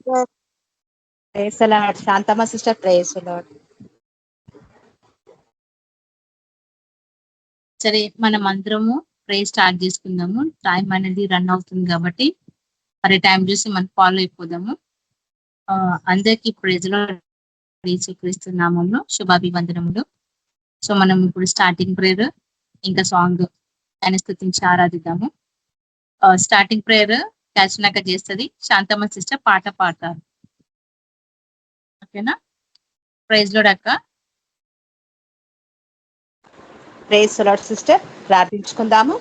Sister. Praise the Lord. Shanthamma sister, praise the Lord. సరే, మనం అందరము ప్రే స్టార్ట్ చేసుకుందాము. టైం అనేది రన్ అవుతుంది కాబట్టి మరి టైం చూసి మనం ఫాలో అయిపోదాము. అందరికీ ప్రైజ్ లో యేసుక్రీస్తు నామములో శుభాభివందనములు. సో మనం ఇప్పుడు స్టార్టింగ్ ప్రేయర్ ఇంకా సాంగ్ ఆయన స్తుతించి ఆరాధిద్దాము. స్టార్టింగ్ ప్రేయర్ క్యాచ్నాక చేస్తుంది, శాంతమ్మ సిస్టర్ పాట పాడతారు. ఓకేనా? ప్రైజ్ లోడ్ అక్క. Praise the Lord sister. ప్రార్థించుకుందాము.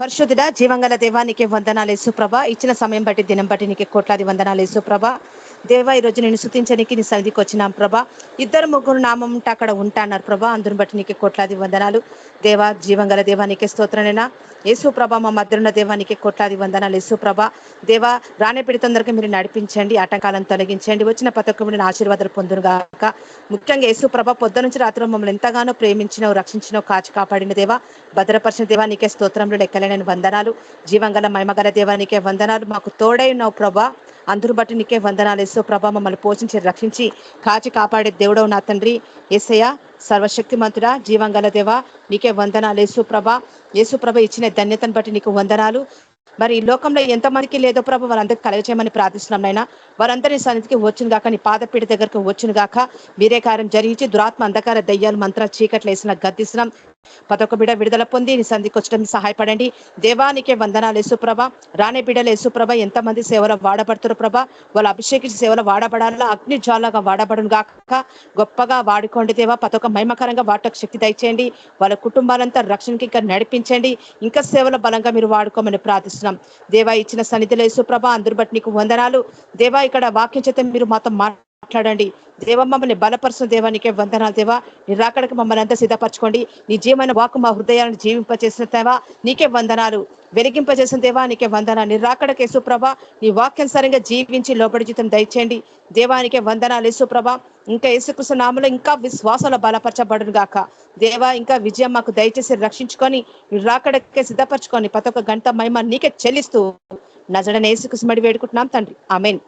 పరిశుద్ధుడ జీవంగల దేవానికి వందనాలు యేసుప్రభ. ఇచ్చిన సమయం బట్టి దినం బట్టి నీకు కోట్లాది వందనాలు యేసుప్రభ. దేవా, ఈరోజు నేను స్తుతించడానికి నీ సన్నిధికి వచ్చినాం ప్రభా. 2-3 నామం ఉంటే అక్కడ ఉంటా అన్నారు ప్రభా. అందుని బట్టి నీకు కోట్లాది వందనాలు దేవా. జీవంగల దేవానికి స్తోత్రనైనా యేసుప్రభ. మా మధ్యలో దేవానికి కోట్లాది వందనాలు యేసుప్రభ. దేవా, రానేపిడి తొందరగా మీరు నడిపించండి, ఆటంకాలను తొలగించండి, వచ్చిన పథకం ఆశీర్వాదాలు పొందునుగాక. ముఖ్యంగా యేసుప్రభ, పొద్దు నుంచి రాత్రి మమ్మల్ని ఎంతగానో ప్రేమించినావు, రక్షించినావు, కాచి కాపాడిన దేవా, భద్రపరిచిన దేవా నీకే స్తోత్రంలో లెక్కలేని వందనాలు. జీవంగల మహిమగల దేవా నీకే వందనాలు. మాకు తోడై ఉన్నావు ప్రభా. అందరూ బట్టి నీకే వందనాలు యేసు ప్రభా. మమ్మల్ని పోషించి రక్షించి కాచి కాపాడే దేవుడవు నా తండ్రి యేసయ్య, సర్వశక్తిమంతుడా, జీవంగల దేవా నీకే వందనాలు యేసు ప్రభా. యేసు ప్రభ ఇచ్చిన ధన్యతను బట్టి నీకు వందనాలు. మరి ఈ లోకంలో ఎంతమందికి లేదో ప్రభు వారందరికీ కలగచేయమని ప్రార్థిస్తున్నాం నైనా. వారందరి సన్నిధికి వచ్చును గాక, నీ పాదపీఠ దగ్గరకు వచ్చును గాక. మీరే కార్యం జరిగించి దురాత్మ అంధకార దయ్యాలు మంత్రాలు చీకట్లు వేసిన గద్దిస్తున్నాం. ప్రతి బిడ్డ విడుదల పొంది నీ సంధికి వచ్చడం సహాయపడండి. దేవానికే వందనాలు యేసుప్రభ. రానే బిడ్డలు యేసుప్రభ ఎంతమంది సేవలో వాడబడుతున్నారు ప్రభా. వాళ్ళు అభిషేకించి సేవలో వాడబడాలా, అగ్ని జ్వాలగా వాడబడును గాక. గొప్పగా వాడుకోండి దేవా. ప్రతి మహిమకరంగా వాటకు శక్తి దయచేయండి. వాళ్ళ కుటుంబాలంతా రక్షణకి ఇంకా నడిపించండి. ఇంకా సేవల బలంగా మీరు వాడుకోమని ప్రార్థిస్తున్నాం దేవా. ఇచ్చిన సన్నిధిలో యేసుప్రభ అందరి బట్టి నీకు వందనాలు దేవా. ఇక్కడ వాక్యం చేత మీరు మాతో మాట్లాడండి దేవ. మమ్మల్ని బలపరుచిన దేవా నీకే వందనాలు దేవా. నీ రాకడకు మమ్మల్ని అంతా సిద్ధపరచుకోండి. నీ జీవమైన వాక్కు మా హృదయాలను జీవింపచేసిన దేవా నీకే వందనాలు. వెలిగింపజేసిన దేవా నీకే వందనాలు. నీ రాకడకు యేసుప్రభ నీ వాక్యానుసారంగా జీవించి లోబడి జీతం దయచేయండి దేవానికే వందనాలు యేసుప్రభ. ఇంకా యేసుక్రీస్తు నామములో ఇంకా విశ్వాసంలో బలపరచబడును గాక దేవా. ఇంకా విజయం మాకు దయచేసి రక్షించుకొని నీ రాకడకే సిద్ధపరచుకొని ప్రతి ఒక్క గంట మహిమ నీకే చెల్లిస్తూ నజరేయుడైన యేసుక్రీస్తు మడి వేడుకుంటున్నాం తండ్రి, amen.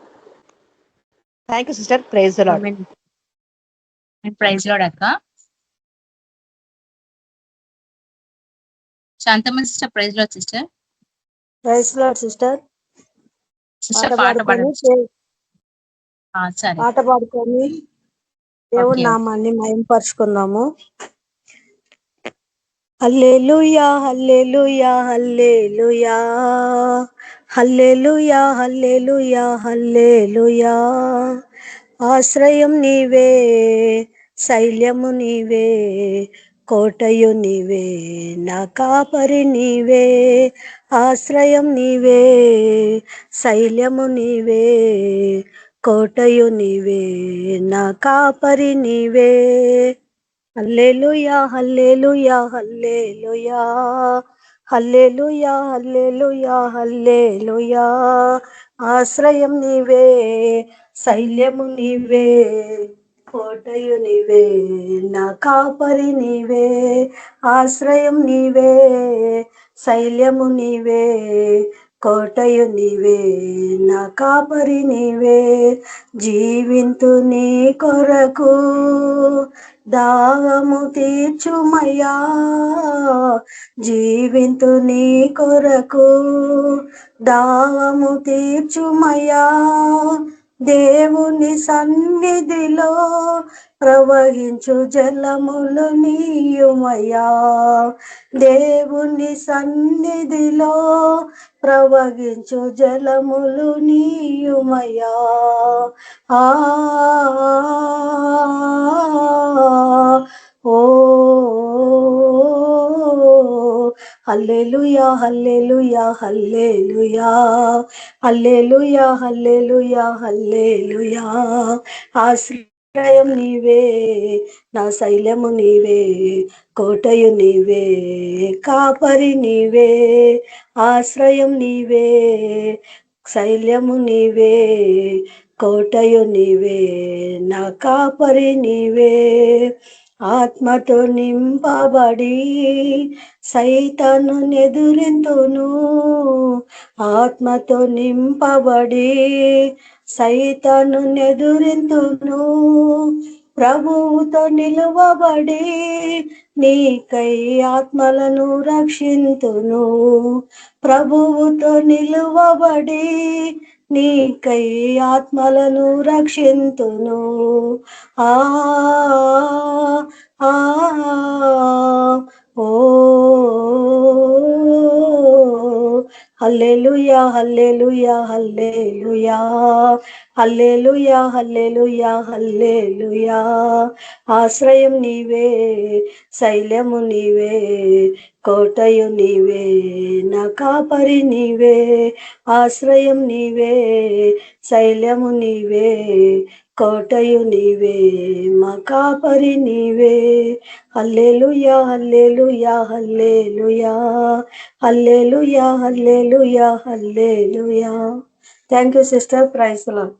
Thank you sister. Praise the Lord. Praise Lord అక్క. Shanthamma sister, praise Lord sister. Praise Lord sister. Sister పాట పాడండి. సరే, పాట పాడుకొని దేవుడి నామాన్ని మహిమపరుచుకుందాము. హల్లెలూయా హల్లెలూయా హల్లెలూయా హల్లెలూయా హల్లెలూయా హల్లెలూయా. ఆశ్రయం నీవే, శైల్యము నీవే, కోటయు నీవే, నా కాపరి నీవే. ఆశ్రయం నీవే, శైల్యము నీవే, కోటయు నీవే, నా కాపరి నీవే. Hallelujah hallelujah hallelujah hallelujah hallelujah హల్లెలూయా. ఆశ్రయం నీవే, శైల్యము నీవే, కోటయు నీవే, నా కాపరి నీవే. ఆశ్రయం నీవే, శైల్యము నీవే, కోటయు నీవే, నా కాపరి నీవే. జీవింతు నీ కొరకు, దాహము తీర్చుమయ్యా. జీవింతు నీ కొరకు, దాహము తీర్చుమయ్యా. దేవుని సన్నిధిలో ప్రవహించు జలములు నీయుమయ్యా. దేవుని సన్నిధిలో ప్రవహించు జలములు నీయుమయ్యా. ఆ ఓ హల్లెలూయా హల్లెలూయా హల్లెలూయా హల్లెలూయా హల్లెలూయా హల్లెలూయా. ఆశ్రయం నీవే, నా శైలము నీవే, కోటయు నీవే, కాపరి నీవే. ఆశ్రయం నీవే, శైల్యము నీవే, కోటయు నీవే, నా కాపరి నీవే. ఆత్మతో నింపబడి సైతాను ఎదురింతును. ఆత్మతో నింపబడి సైతాను ఎదురింతును. ప్రభువుతో నిలువబడి నీకై ఆత్మలను రక్షింతును. ప్రభువుతో నిలువబడి నీకై ఆత్మలను రక్షింతును. ఆ ఆ ఓ హల్లెలూయా హల్లెలూయా హల్లెలూయా హల్లెలూయా హల్లెలూయా హల్లెలూయా. ఆశ్రయం నీవే, శైలము నీవే, కోటయు నీవే, నా కాపరి నీవే. ఆశ్రయం నీవే, శైలము నీవే, కోటయు నీవే, మా కాపరి నీవే. Hallelujah hallelujah hallelujah hallelujah hallelujah hallelujah. Thank you sister. Praise the Lord.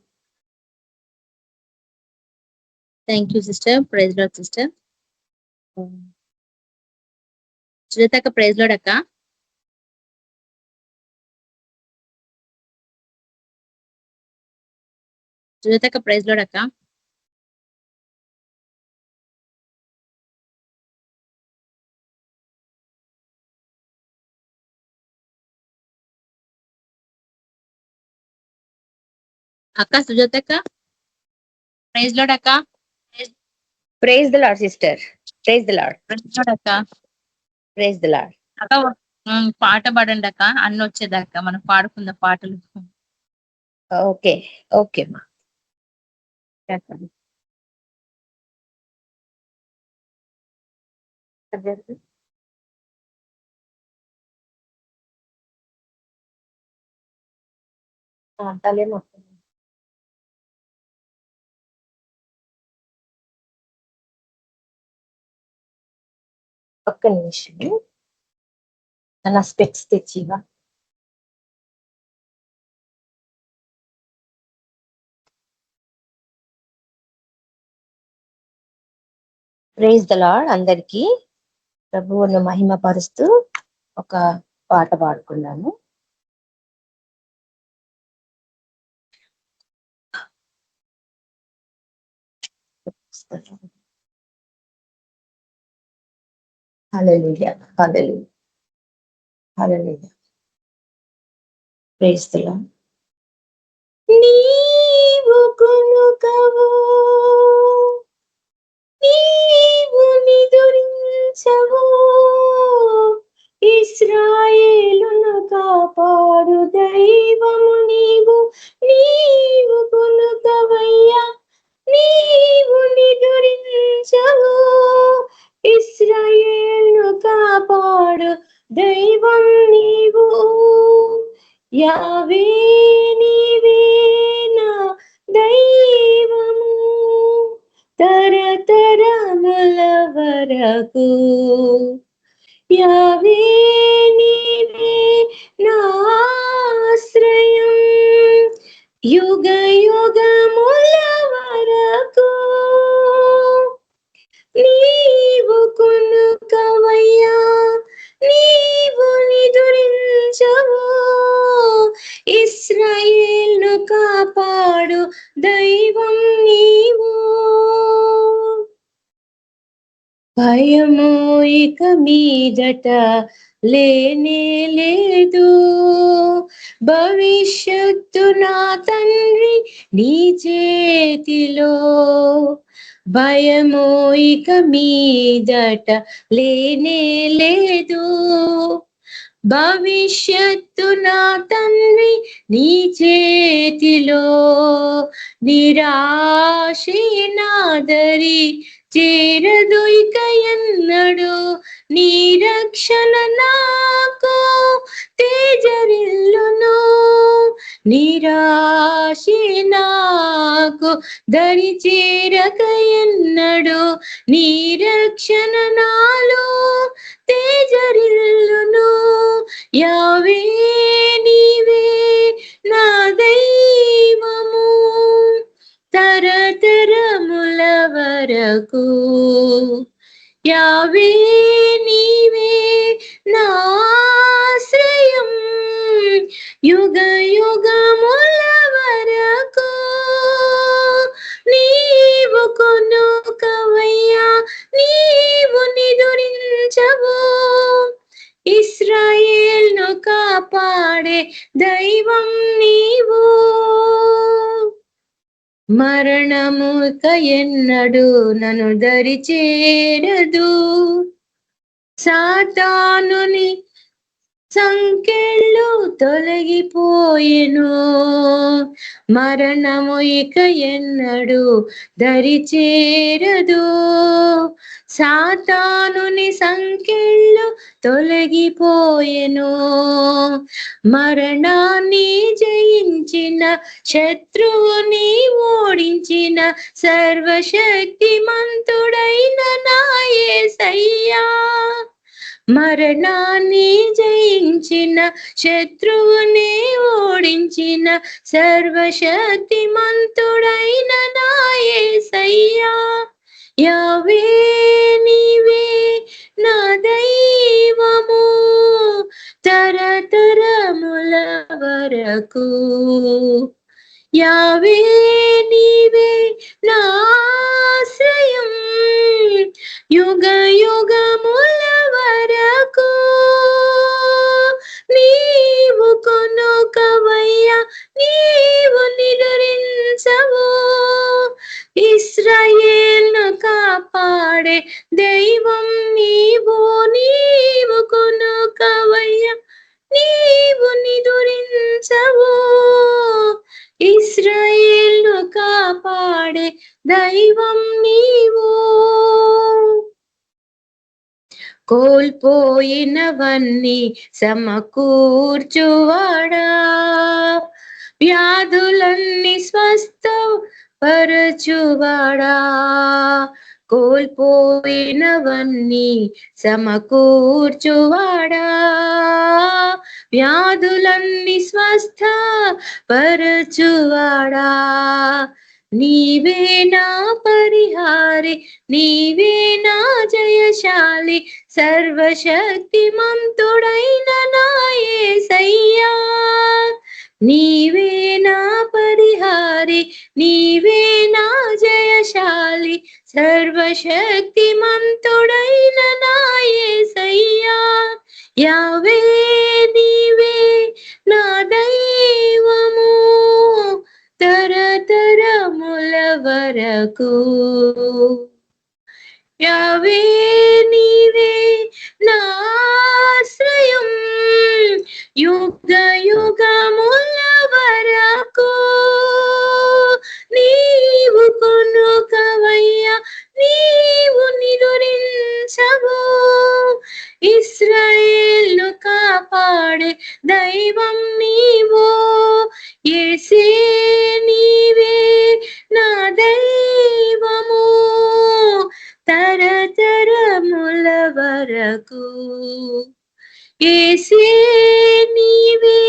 Thank you sister. Praise Lord sister. సుజాతక్క ప్రైజ్ లార్డ్ అక్క. సుజాతక్క ప్రైజ్ లార్డ్ అక్క. అక్క సుజాతక్క ప్రైజ్ లార్డ్ అక్క. Praise the Lord sister. Praise the Lord. Praise Lord అక్క. Praise the Lord. అక్క పాట పాడండి అక్క. అన్ని వచ్చేదక్క మనం పాడుకుందాం పాటలు. ఓకే ఓకే అమ్మా. అంతలేమో ఒక్క నిమిషం నా స్పెక్స్ తెచ్చివా. Praise the Lord. అందరికీ ప్రభువును మహిమపరుస్తూ ఒక పాట పాడుకున్నాను. Hallelujah hallelujah hallelujah. Praise the Lord. నీవు కొనుకవు, నీవు నిదురించవు, ఇశ్రాయేలును కాపాడు దైవము నీవు. నీవు కొనుకవయ్యా, నీవు నిదురించవు, ఇశ్రాయేలును కాపాడు దైవం నీవు. యావే నీవే నా దైవము తరతరముల వరకు. యావే నీవే నా ఆశ్రయం యుగ యుగముల వరకు. నీవు కొనుకవయ్యా, నీవు నిదురించవు, ఇశ్రాయేలును కాపాడు దైవం నీవు. భయము ఇక మీదట లేనే లేదు, భవిష్యత్తు నా తండ్రి నీ చేతిలో. భయము ఇక మీదట లేనే లేదు, భవిష్యత్తు నా తండ్రి నీ చేతిలో. నిరాశే నాదరి చేరదు ఇక ఎన్నడు, నీ రక్షణ నాకు తేజరిల్లును. నిరాశే నాకు దరి చేరక ఎన్నడు, నీ రక్షణ నాలో తేజరిల్లును. యావే నీవే నా దైవము తరతరముల వరకు. వరకు యావే నీవే నాశ్రయం యుగ యుగముల వరకు నీవు కొనుకవయ్యా నీవు నిదురించవు ఇశ్రాయేల్ను కాపాడే దైవం నీవు మరణముక ఎన్నడు నన్ను దరి చేరదు సాతానుని సంకెళ్ళు తొలగిపోయెను మరణము ఇక ఎన్నడు దరి చేరదు సాతానుని సంకెళ్ళు తొలగిపోయెను మరణాన్ని జయించిన శత్రువుని ఓడించిన సర్వశక్తిమంతుడైన నా యేసయ్యా మరణాన్ని జయించిన శత్రువుని ఓడించిన సర్వశక్తిమంతుడైన నా యేసయ్యా యావే నీవే నా దైవము తరతరముల వరకు యావే నీవే నా ఆశ్రయం యుగ యుగముల వరకు నీవు కొనుకవయ్యా నీవు నిదురించవు ఇశ్రాయేల్ను కాపాడే దైవం నీవు నీవు కొనుకవయ్యా నీవు నిదురించవు ఇశ్రాయేల్ను కాపాడే దైవం నీవు కోల్పోయినవన్నీ సమకూర్చువాడా వ్యాధులన్నీ స్వస్థ పరచువాడా కోల్పోయినవన్నీ సమకూర్చువాడా వ్యాధులన్నీ స్వస్థ పరచువాడా నీవే నా పరిహారి నీవే నా జయశాలి సర్వశక్తిమంతుడైన నా యేసయ్యా నీవే నా పరిహారి నీవే నా జయశాలి సర్వశక్తిమంతుడైన నా యేసయ్యా యావే నీవే నా దైవము తరతరముల వరకు యావే నీవే నా ఆశ్రయం యుగ యుగముల వరకు నీవు కొనుకవయ్యా నీవు నిదురించవు ఇశ్రాయేల్ను కాపాడే దైవం నీవు యేసే నీవే నా దైవము తరతరముల వరకు యేసే నీవే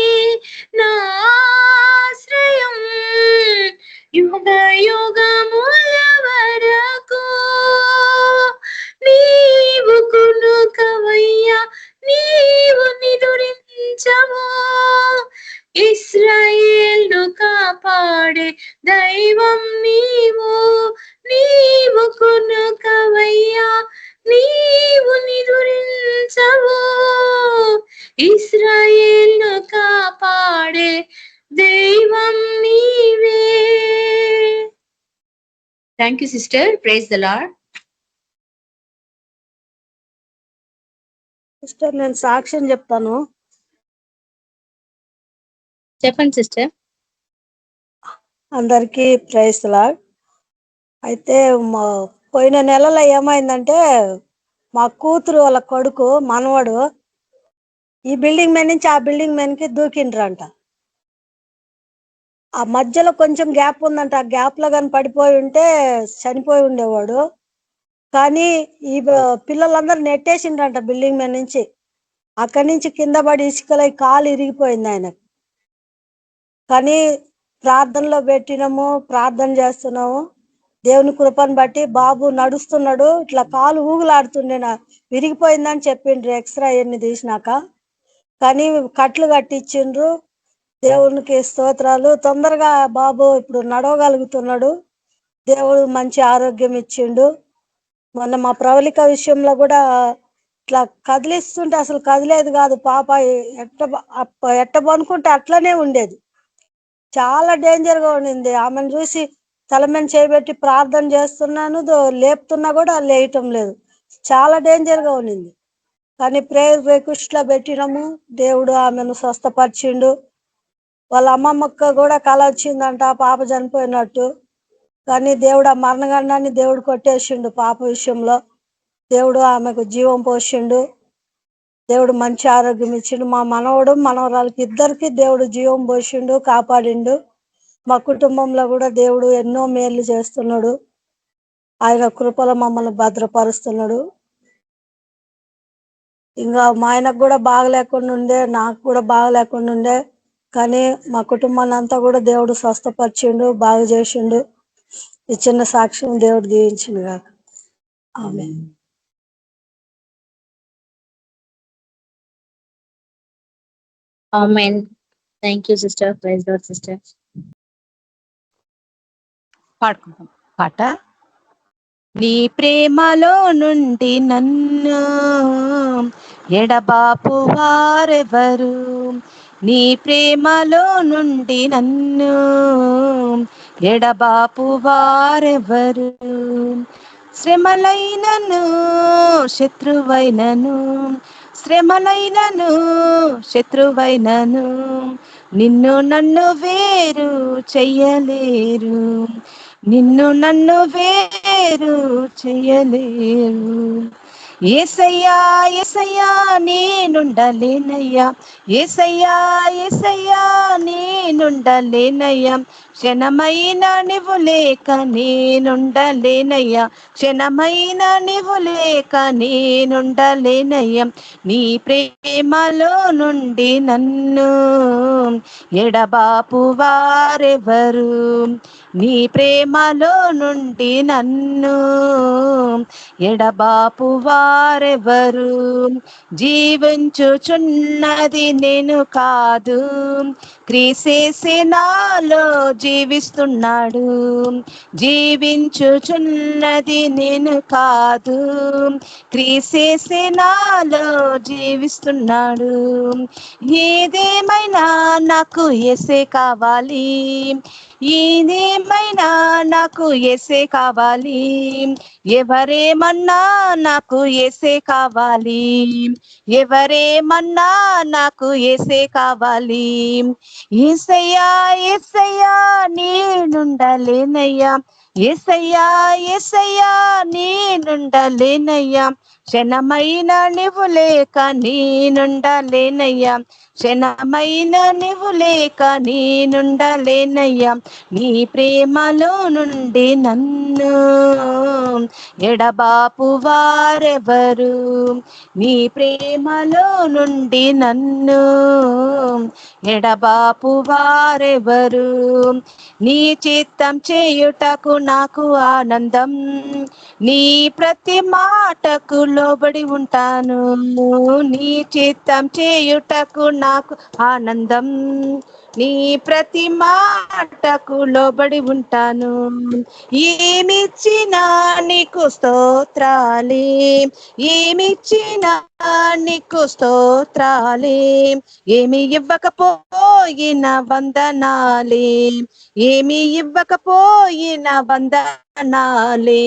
నా ఆశ్రయం యుగ యుగముల వరకు నీవు కొనుకవయ్యా నీవు నిదురించవు ఇశ్రాయేల్ను కాపాడే దైవం నీవు నీవు కొనుకవయ్యా నీవు నిదురించవు ఇశ్రాయేల్ను కాపాడే దైవం నీవే. Thank you sister. Praise the Lord. Sister నేను సాక్ష్యం చెప్తాను. చెప్పండి సిస్టర్. అందరికీ ప్రైజ్ ద లార్డ్. అయితే పోయిన నెలలో ఏమైందంటే మా కూతురు వాళ్ళ కొడుకు మనవడు ఈ బిల్డింగ్ మీద నుంచి ఆ బిల్డింగ్ మీదకి దూకిండ్రంట. ఆ మధ్యలో కొంచెం గ్యాప్ ఉందంట. ఆ గ్యాప్ లో కానీ పడిపోయి ఉంటే చనిపోయి ఉండేవాడు. కానీ ఈ పిల్లలందరూ నెట్టేసిండ్రంట బిల్డింగ్ మీద నుంచి. అక్కడి నుంచి కింద పడి ఇసుకలో కాలు ఇరిగిపోయింది ఆయనకు. కానీ ప్రార్థనలో పెట్టినాము, ప్రార్థన చేస్తున్నాము. దేవుని కృపను బట్టి బాబు నడుస్తున్నాడు. ఇట్లా కాలు ఊగులాడుతుండే, విరిగిపోయిందని చెప్పిండ్రు ఎక్స్రే అన్ని తీసినాక. కానీ కట్లు కట్టించిండ్రు. దేవునికి స్తోత్రాలు. తొందరగా బాబు ఇప్పుడు నడవగలుగుతున్నాడు. దేవుడు మంచి ఆరోగ్యం ఇచ్చిండు. మొన్న మా ప్రవళిక విషయంలో కూడా ఇట్లా కదిలిస్తుంటే అసలు కదిలేదు కాదు పాప. ఎట్ట పనుకుంటే అట్లనే ఉండేది. చాలా డేంజర్ గా ఉండింది. ఆమెను చూసి తల మీద చేయబెట్టి ప్రార్థన చేస్తున్నాను, లేపుతున్నా కూడా లేయటం లేదు. చాలా డేంజర్ గా ఉండింది. కానీ ప్రేయర్ రిక్వెస్ట్ లో పెట్టినాము. దేవుడు ఆమెను స్వస్థపరిచిండు. వాళ్ళ అమ్మమ్మక్క కూడా కల వచ్చిందంట పాప చనిపోయినట్టు. కానీ దేవుడు ఆ మరణగండాన్ని దేవుడు కొట్టేసిండు. పాప విషయంలో దేవుడు ఆమెకు జీవం పోసిండు. దేవుడు మంచి ఆరోగ్యం ఇచ్చిండు. మా మనవడు మనవరాలకి ఇద్దరికి దేవుడు జీవం పోసిండు, కాపాడిండు. మా కుటుంబంలో కూడా దేవుడు ఎన్నో మేలు చేస్తున్నాడు. ఆయన కృపలో మమ్మల్ని భద్రపరుస్తున్నాడు. ఇంకా మా ఆయనకు కూడా బాగలేకుండా ఉండే, నాకు కూడా బాగలేకుండా ఉండే. కానీ మా కుటుంబాన్ని అంతా కూడా దేవుడు స్వస్థపరిచిండు, బాగు చేసిండు. ఈ చిన్న సాక్ష్యం దేవుడు దీవించిండు కాక. ఆమేన్. Amen. Thank you, sister. Praise God, sister. పాడుకుందాం పాట. నీ ప్రేమలో నుండి నన్ను ఎడబాపు వారెవరు, నీ ప్రేమలో నుండి నన్ను ఎడబాపు వారెవరు. శ్రమలైనను శత్రువైనను, శ్రమలైనను శత్రువైనను నిన్ను నన్ను వేరు చెయ్యలేరు, నిన్ను నన్ను వేరు చెయ్యలేరు. యేసయ్యా యేసయ్యా నేనుండలేనయ్యా, యేసయ్యా యేసయ్యా నేనుండలేనయ్యా, క్షణమైన నీవు లేక నేనుండలేనయ్యా, క్షణమైన నీవు లేక నేనుండలేనయ్యా. నీ ప్రేమలో నుండి నన్ను ఎడబాపు వారెవరు, నీ ప్రేమలో నుండి నన్ను ఎడబాపు వారెవరు. జీవించుచున్నది నేను కాదు, క్రీసేసే నాలో జీవిస్తున్నాడు. జీవించుచున్నది నేను కాదు, క్రీసేసే నాలో జీవిస్తున్నాడు. ఏదేమైనా నాకు యేసే కావాలి, ఏదేమైనా నాకు యేసే కావాలి, ఎవరేమన్నా నాకు యేసే కావాలి, ఎవరేమన్నా నాకు యేసే కావాలి. యేసయ్యా యేసయ్యా నేనుండలేనయ్యా, యేసయ్యా యేసయ్యా నేనుండలేనయ్యా, క్షణమైన నీవు లేక నేనుండలేనయ్యా, క్షణమైన నీవు లేక నేనుండలేనయ్యా. నీ ప్రేమలో నుండి నన్ను ఎడబాపు వారెవరు, నీ ప్రేమలో నుండి నన్ను ఎడబాపు వారెవరు. నీ చిత్తం చేయుటకు నాకు ఆనందం, నీ ప్రతి మాటకు లోబడి ఉంటాను, నీ చిత్తం చేయుటకు నాకు ఆనందం, నీ ప్రతి మాటకు లోబడి ఉంటాను. ఏమిచ్చినా నీకు స్తోత్రాలే, ఏమిచ్చినా నీకు స్తోత్రాలే, ఏమి ఇవ్వకపోయిన వందనాలే, ఏమి ఇవ్వకపోయిన వందనాలే.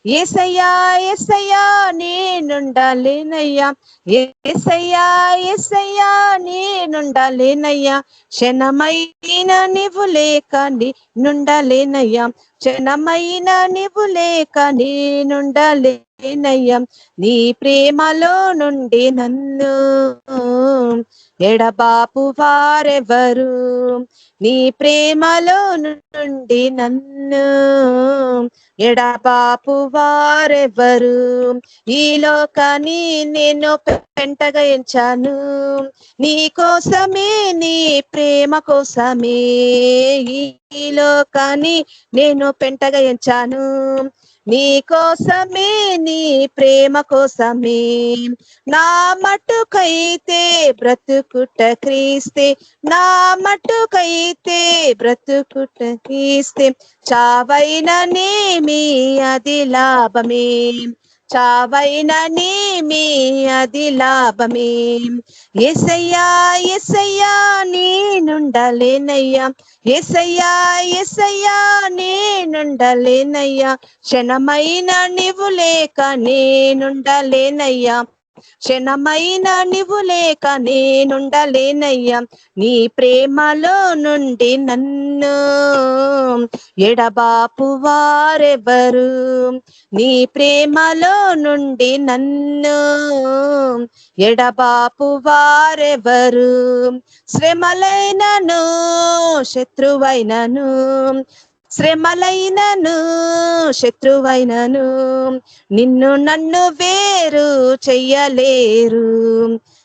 యేసయ్యా యేసయ్యా నేనుండలేనయ్యా, యేసయ్యా యేసయ్యా నేనుండలేనయ్యా, క్షణమైన నీవు లేక నేనుండలేనయ్యా, క్షణమైన నీవు లేక నేనుండలేనయ్యా. నీ ప్రేమలో నుండి నన్ను ఎడబాపు వారెవరు నీ ప్రేమలో నుండి నన్ను ఎడబాపు వారెవరు ఈ లోకాన్ని నేను పెంటగా ఎంచాను నీ కోసమే నీ ప్రేమ కోసమే ఈ లోకాన్ని నేను పెంటగా ఎంచాను నీ కోసమే నీ ప్రేమ కోసమే నా మట్టుకైతే బ్రతుకుట క్రీస్తే నా మట్టుకైతే బ్రతుకుట క్రీస్తే చావైననేమి అది లాభమే చావైననేమి అది లాభమే యేసయ్యా యేసయ్యా నేనుండలేనయ్యా యేసయ్యా యేసయ్యా నేనుండలేనయ్యా క్షణమైన నీవు లేక నేనుండలేనయ్యా క్షణమైన నీవు లేక నేనుండలేనయ్యా నీ ప్రేమలో నుండి నన్ను ఎడబాపు వారెవరు నీ ప్రేమలో నుండి నన్ను ఎడబాపు వారెవరు శ్రమలైనను శత్రువైనను శ్రమలైనను శత్రువైనను నిన్ను నన్ను వేరు చెయ్యలేరు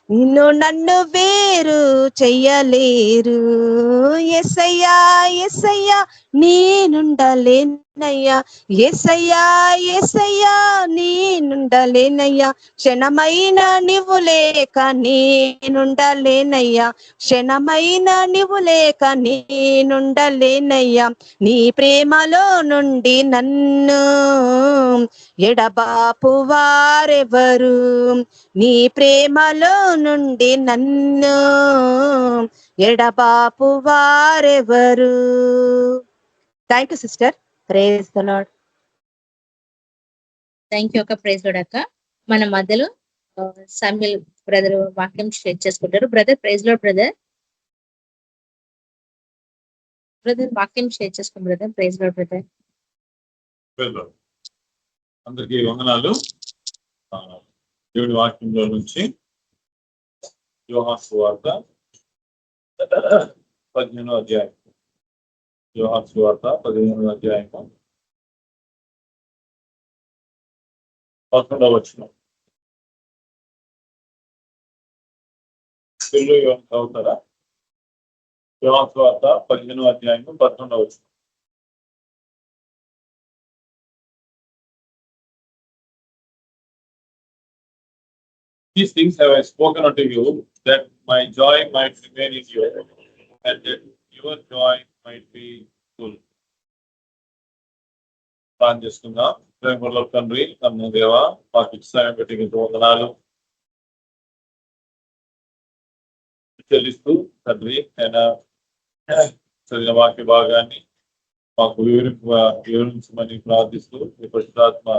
నిన్ను నన్ను వేరు చెయ్యలేరు యేసయ్యా యేసయ్యా నేనుండలేనయ్యా యేసయ్యా యేసయ్యా నేనుండలేనయ్యా క్షణమైన నీవు లేక నేనుండలేనయ్యా క్షణమైన నీవు లేక నేనుండలేనయ్యా నీ ప్రేమలో నుండి నన్ను ఎడబాపు వారెవరు నీ ప్రేమలో నుండి నన్ను ఎడబాపు వారెవరు thank you sister praise the Lord thank you అక్క. ప్రైజ్ లార్డ్ అక్క. మన మధ్యలో సమీల్ బ్రదర్ వాక్యం షేర్ చేసుకుంటారు. బ్రదర్ ప్రైజ్ లార్డ్ బ్రదర్ వాక్యం షేర్ చేసుకోండి బ్రదర్. Praise Lord brother. అందరికీ వందనాలు. దేవుడి వాక్యంలో నుంచి యోహాను సువార్త 15వ అధ్యాయం యోహాను సువార్త 15వ అధ్యాయము 11వ వచనం. తెలుగు చదువుతారా? యోహాను సువార్త 15వ అధ్యాయము 11వ వచనం. These things have I spoken unto you, that my joy might remain in you, and that your joy might be full. ప్రార్థన చేసుకుందాం. ప్రేమలో తండ్రి, నన్ను దేవా మాకు ఇచ్చిన బట్టి వందనాలు చెల్లిస్తూ తండ్రి ఆయన చదివిన వాక్య భాగాన్ని మాకు వివరించమని ప్రార్థిస్తూ మీ పరిశుద్ధాత్మ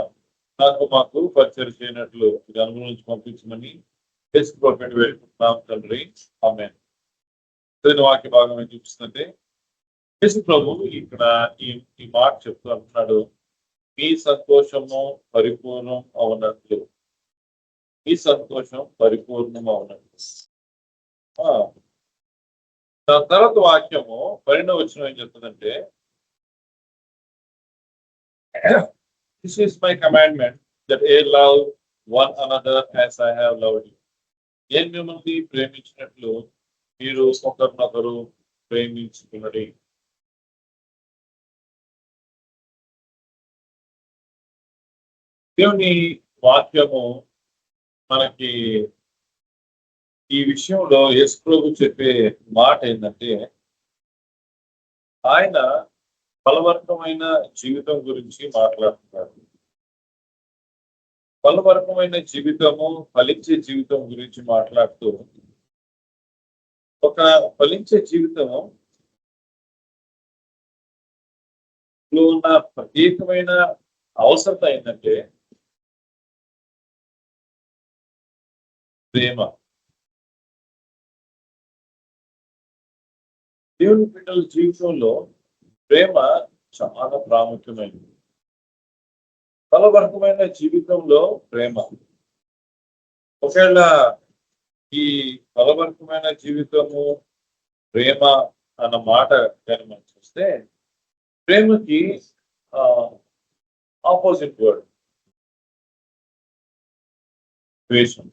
మాకు పరిచయం చేయనట్లు ఇది అనుభవించి పంపించమని తెలుసుకోవడం వేడుకుంటున్నాం తండ్రి. ఆమేన్. చదివిన వాక్య భాగం ఏం చూపిస్తుందంటే యేసు ప్రభు ఇక్కడ ఈ మాట చెప్తూ అంటున్నాడు, మీ సంతోషము పరిపూర్ణం అవునట్లు, మీ సంతోషం పరిపూర్ణం అవునట్లు. దాని తర్వాత వాక్యము 12వ వచనం ఏం చెప్తుందంటే, this is my commandment, that ye love one another as I have loved you. నేను మిమ్మల్ని ప్రేమించినట్లు మీరు ఒకరినొకరు ప్రేమించుకున్నది. దేవుని వాక్యము మనకి ఈ విషయంలో యేసు ప్రభు చెప్పే మాట ఏంటంటే, ఆయన ఫలవర్గమైన జీవితం గురించి మాట్లాడుతున్నారు. ఫలవర్గమైన జీవితము, ఫలించే జీవితం గురించి మాట్లాడుతూ, ఒక ఫలించే జీవితము ఉన్న ప్రత్యేకమైన అవసరత ఏంటంటే ప్రేమ. దేవుని బిడ్డల జీవితంలో ప్రేమ చాలా ప్రాముఖ్యమైనది. ఫలవర్గమైన జీవితంలో ప్రేమ. ఒకవేళ ఈ ఫలవంతమైన జీవితము ప్రేమ అన్న మాట కానీ మనం చూస్తే ప్రేమకి ఆపోజిట్ వర్డ్ ద్వేషం.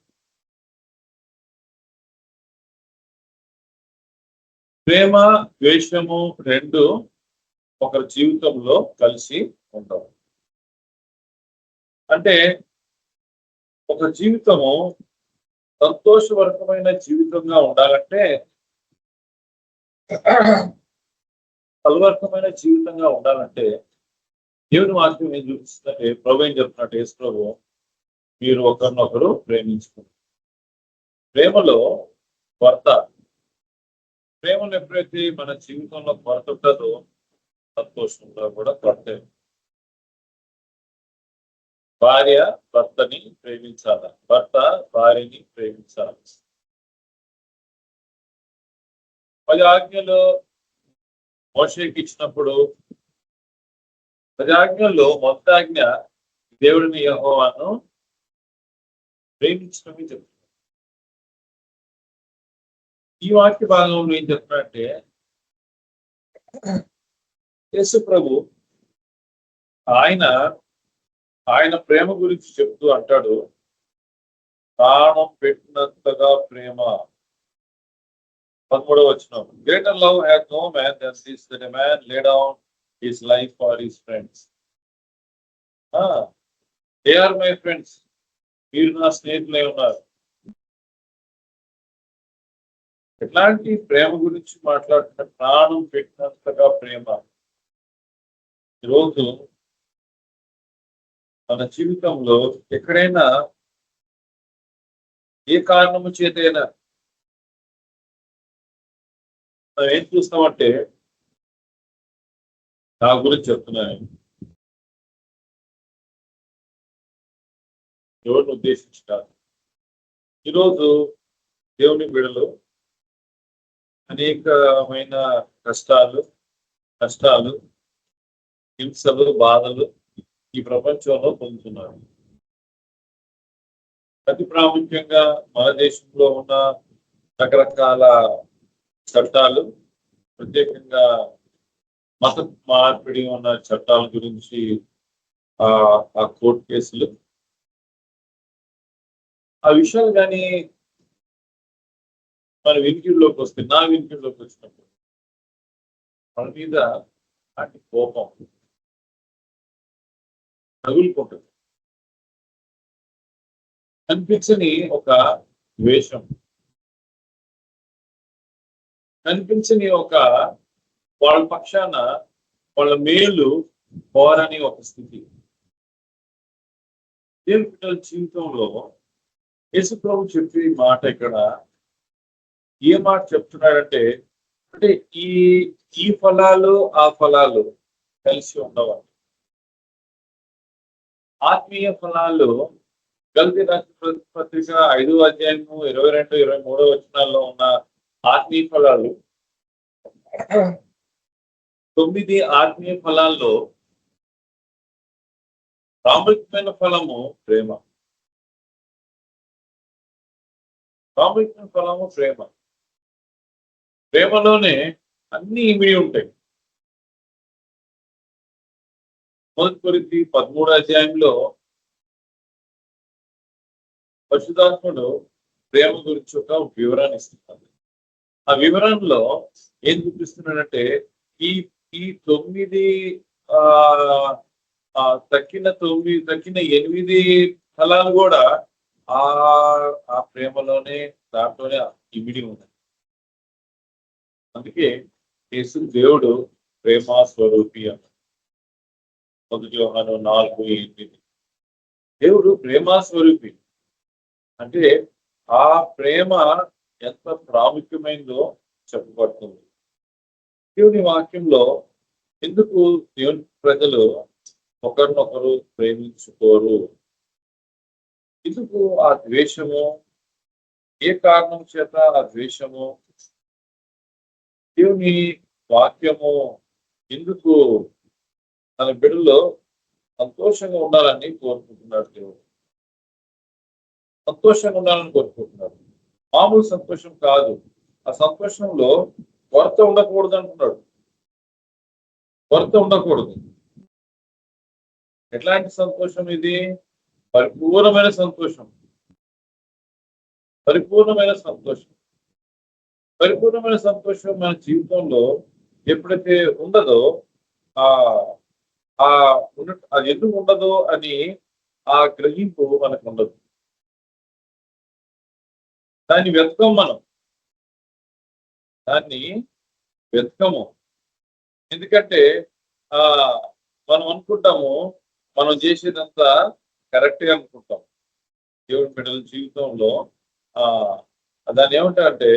ప్రేమ ద్వేషము రెండు ఒకరి జీవితంలో కలిసి ఉంటారు. అంటే ఒక జీవితము సంతోషవర్గమైన జీవితంగా ఉండాలంటే, ఫలవర్గమైన జీవితంగా ఉండాలంటే దేవుని వాక్యం ఏం చూపిస్తుందంటే, ప్రభు ఏం చెప్తున్నట్టు యేసు ప్రభు, మీరు ఒకరినొకరు ప్రేమించుకుంటారు. ప్రేమలో కొరత, ప్రేమను ఎప్పుడైతే మన జీవితంలో కొరత ఉంటుందో సంతోషంలో కూడా కొరత. భార్య భర్తని ప్రేమించాలి, భర్త భార్యని ప్రేమించాలి. 10 ఆజ్ఞలు మోషేకి ఇచ్చినప్పుడు 10 ఆజ్ఞల్లో మొదటి ఆజ్ఞ దేవుడిని యెహోవాను ప్రేమించడమే చెప్తున్నాడు. ఈ వాక్య భాగంలో ఏం చెప్తున్నాడంటే, యేసు ప్రభు ఆయన ప్రేమ గురించి చెప్తూ అంటాడు, ప్రాణం పెట్టినంతగా ప్రేమ. 13వ వచనం, greater love has no man than this, that a man lay down his life for his friends. They are my friends, మీరు నా స్నేహితులై ఉన్నారు. ఎట్లాంటి ప్రేమ గురించి మాట్లాడుతున్న, ప్రాణం పెట్టినంతగా ప్రేమ. ఈరోజు మన జీవితంలో ఎక్కడైనా ఏ కారణము చేతైనా మనం ఏం చూస్తామంటే, నా గురించి చెప్తున్నాను, ఎవరిని ఉద్దేశించారు. ఈరోజు దేవుని బిడ్డలు అనేకమైన కష్టాలు, హింసలు, బాధలు ఈ ప్రపంచంలో పొందుతున్నారు. అతి ప్రాముఖ్యంగా మన దేశంలో ఉన్న రకరకాల చట్టాలు, ప్రత్యేకంగా మత మార్పిడి ఉన్న చట్టాల గురించి ఆ కోర్టు కేసులు, ఆ విషయాలు కానీ మన వినికిడిలోకి వస్తే, నా వినికిడిలోకి వచ్చినప్పుడు మన మీద అలాంటి కోపం తగులుకుంటుంది. కనిపించని ఒక ద్వేషం, కనిపించని ఒక వాళ్ళ పక్షాన వాళ్ళ మేలు కోరని ఒక స్థితి. దేవుని బిడ్డల జీవితంలో యేసు ప్రభు చెప్పే మాట ఇక్కడ ఏ మాట చెప్తున్నాడంటే, అంటే ఈ ఫలాలు ఆ ఫలాలు కలిసి ఉండవాలి. ఆత్మీయ ఫలాలు గలతీ రాసిన పత్రిక 5వ అధ్యాయము 22, 23 వచనాల్లో ఉన్న ఆత్మీయ ఫలాలు, 9 ఆత్మీయ ఫలాల్లో ప్రాముఖ్యమైన ఫలము ప్రేమ. ప్రాముఖ్యమైన ఫలము ప్రేమ. ప్రేమలోనే అన్ని ఇమిడి ఉంటాయి. 1 కొరింథీ 13వ అధ్యాయంలో పరిశుద్ధాత్ముడు ప్రేమ గురించి ఒక వివరణ ఇస్తున్నాడు. ఆ వివరణలో ఏం చూపిస్తున్నాడంటే, ఈ 9 తక్కిన 8 ఫలాలు కూడా ఆ ప్రేమలోనే, దాంట్లోనే ఇమిడి ఉన్నాయి. అందుకే యేసు దేవుడు ప్రేమ స్వరూపి అన్నాడు. 1 యోహాను 4:8. దేవుడు ప్రేమ స్వరూపి అంటే ఆ ప్రేమ ఎంత ప్రాముఖ్యమైనదో చెప్పబడుతుంది. దేవుని వాక్యంలో ఎందుకు దేవుని ప్రజలు ఒకరినొకరు ప్రేమించుకోరు? ఎందుకు ఆ ద్వేషము? ఏ కారణం చేత ఆ ద్వేషము? దేవుని వాక్యము ఎందుకు తన బిడ్డలో సంతోషంగా ఉండాలని కోరుకుంటున్నాడు? దేవుడు సంతోషంగా ఉండాలని కోరుకుంటున్నాడు. మామూలు సంతోషం కాదు. ఆ సంతోషంలో కొరత ఉండకూడదు అంటున్నాడు. కొరత ఉండకూడదు. ఎట్లాంటి సంతోషం ఇది? పరిపూర్ణమైన సంతోషం. పరిపూర్ణమైన సంతోషం. పరిపూర్ణమైన సంతోషం మన జీవితంలో ఎప్పుడైతే ఉండదో ఆ ఆ అది ఎందుకు ఉండదు అని ఆ గ్రహింపు మనకు ఉండదు. దాన్ని వెతకం మనం. దాన్ని వెతకము. ఎందుకంటే ఆ మనం అనుకుంటాము మనం చేసేదంతా కరెక్ట్గా అనుకుంటాం. దేవుడి బిడ్డల జీవితంలో దాన్ని ఏమంటారంటే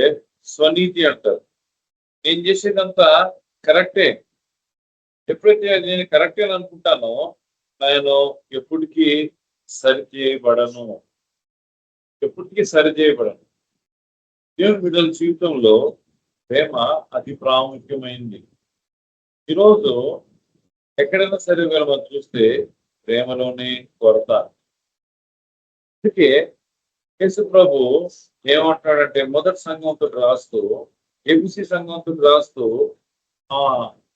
స్వనీతి అంటారు. నేను చేసేదంతా కరెక్టే. ఎప్పుడైతే నేను కరెక్టే అని అనుకుంటానో నేను ఎప్పటికీ సరిచేయబడను. ఎప్పటికీ సరిచేయబడను. దేవుని బిడ్డల జీవితంలో ప్రేమ అతి ప్రాముఖ్యమైంది. ఈరోజు ఎక్కడైనా సరే మనం చూస్తే ప్రేమలోనే కొరత. అందుకే యేసు ప్రభు ఏమంటాడంటే మొదటి సంఘంతో రాస్తూ, ఎబిసి సంఘంతో రాస్తూ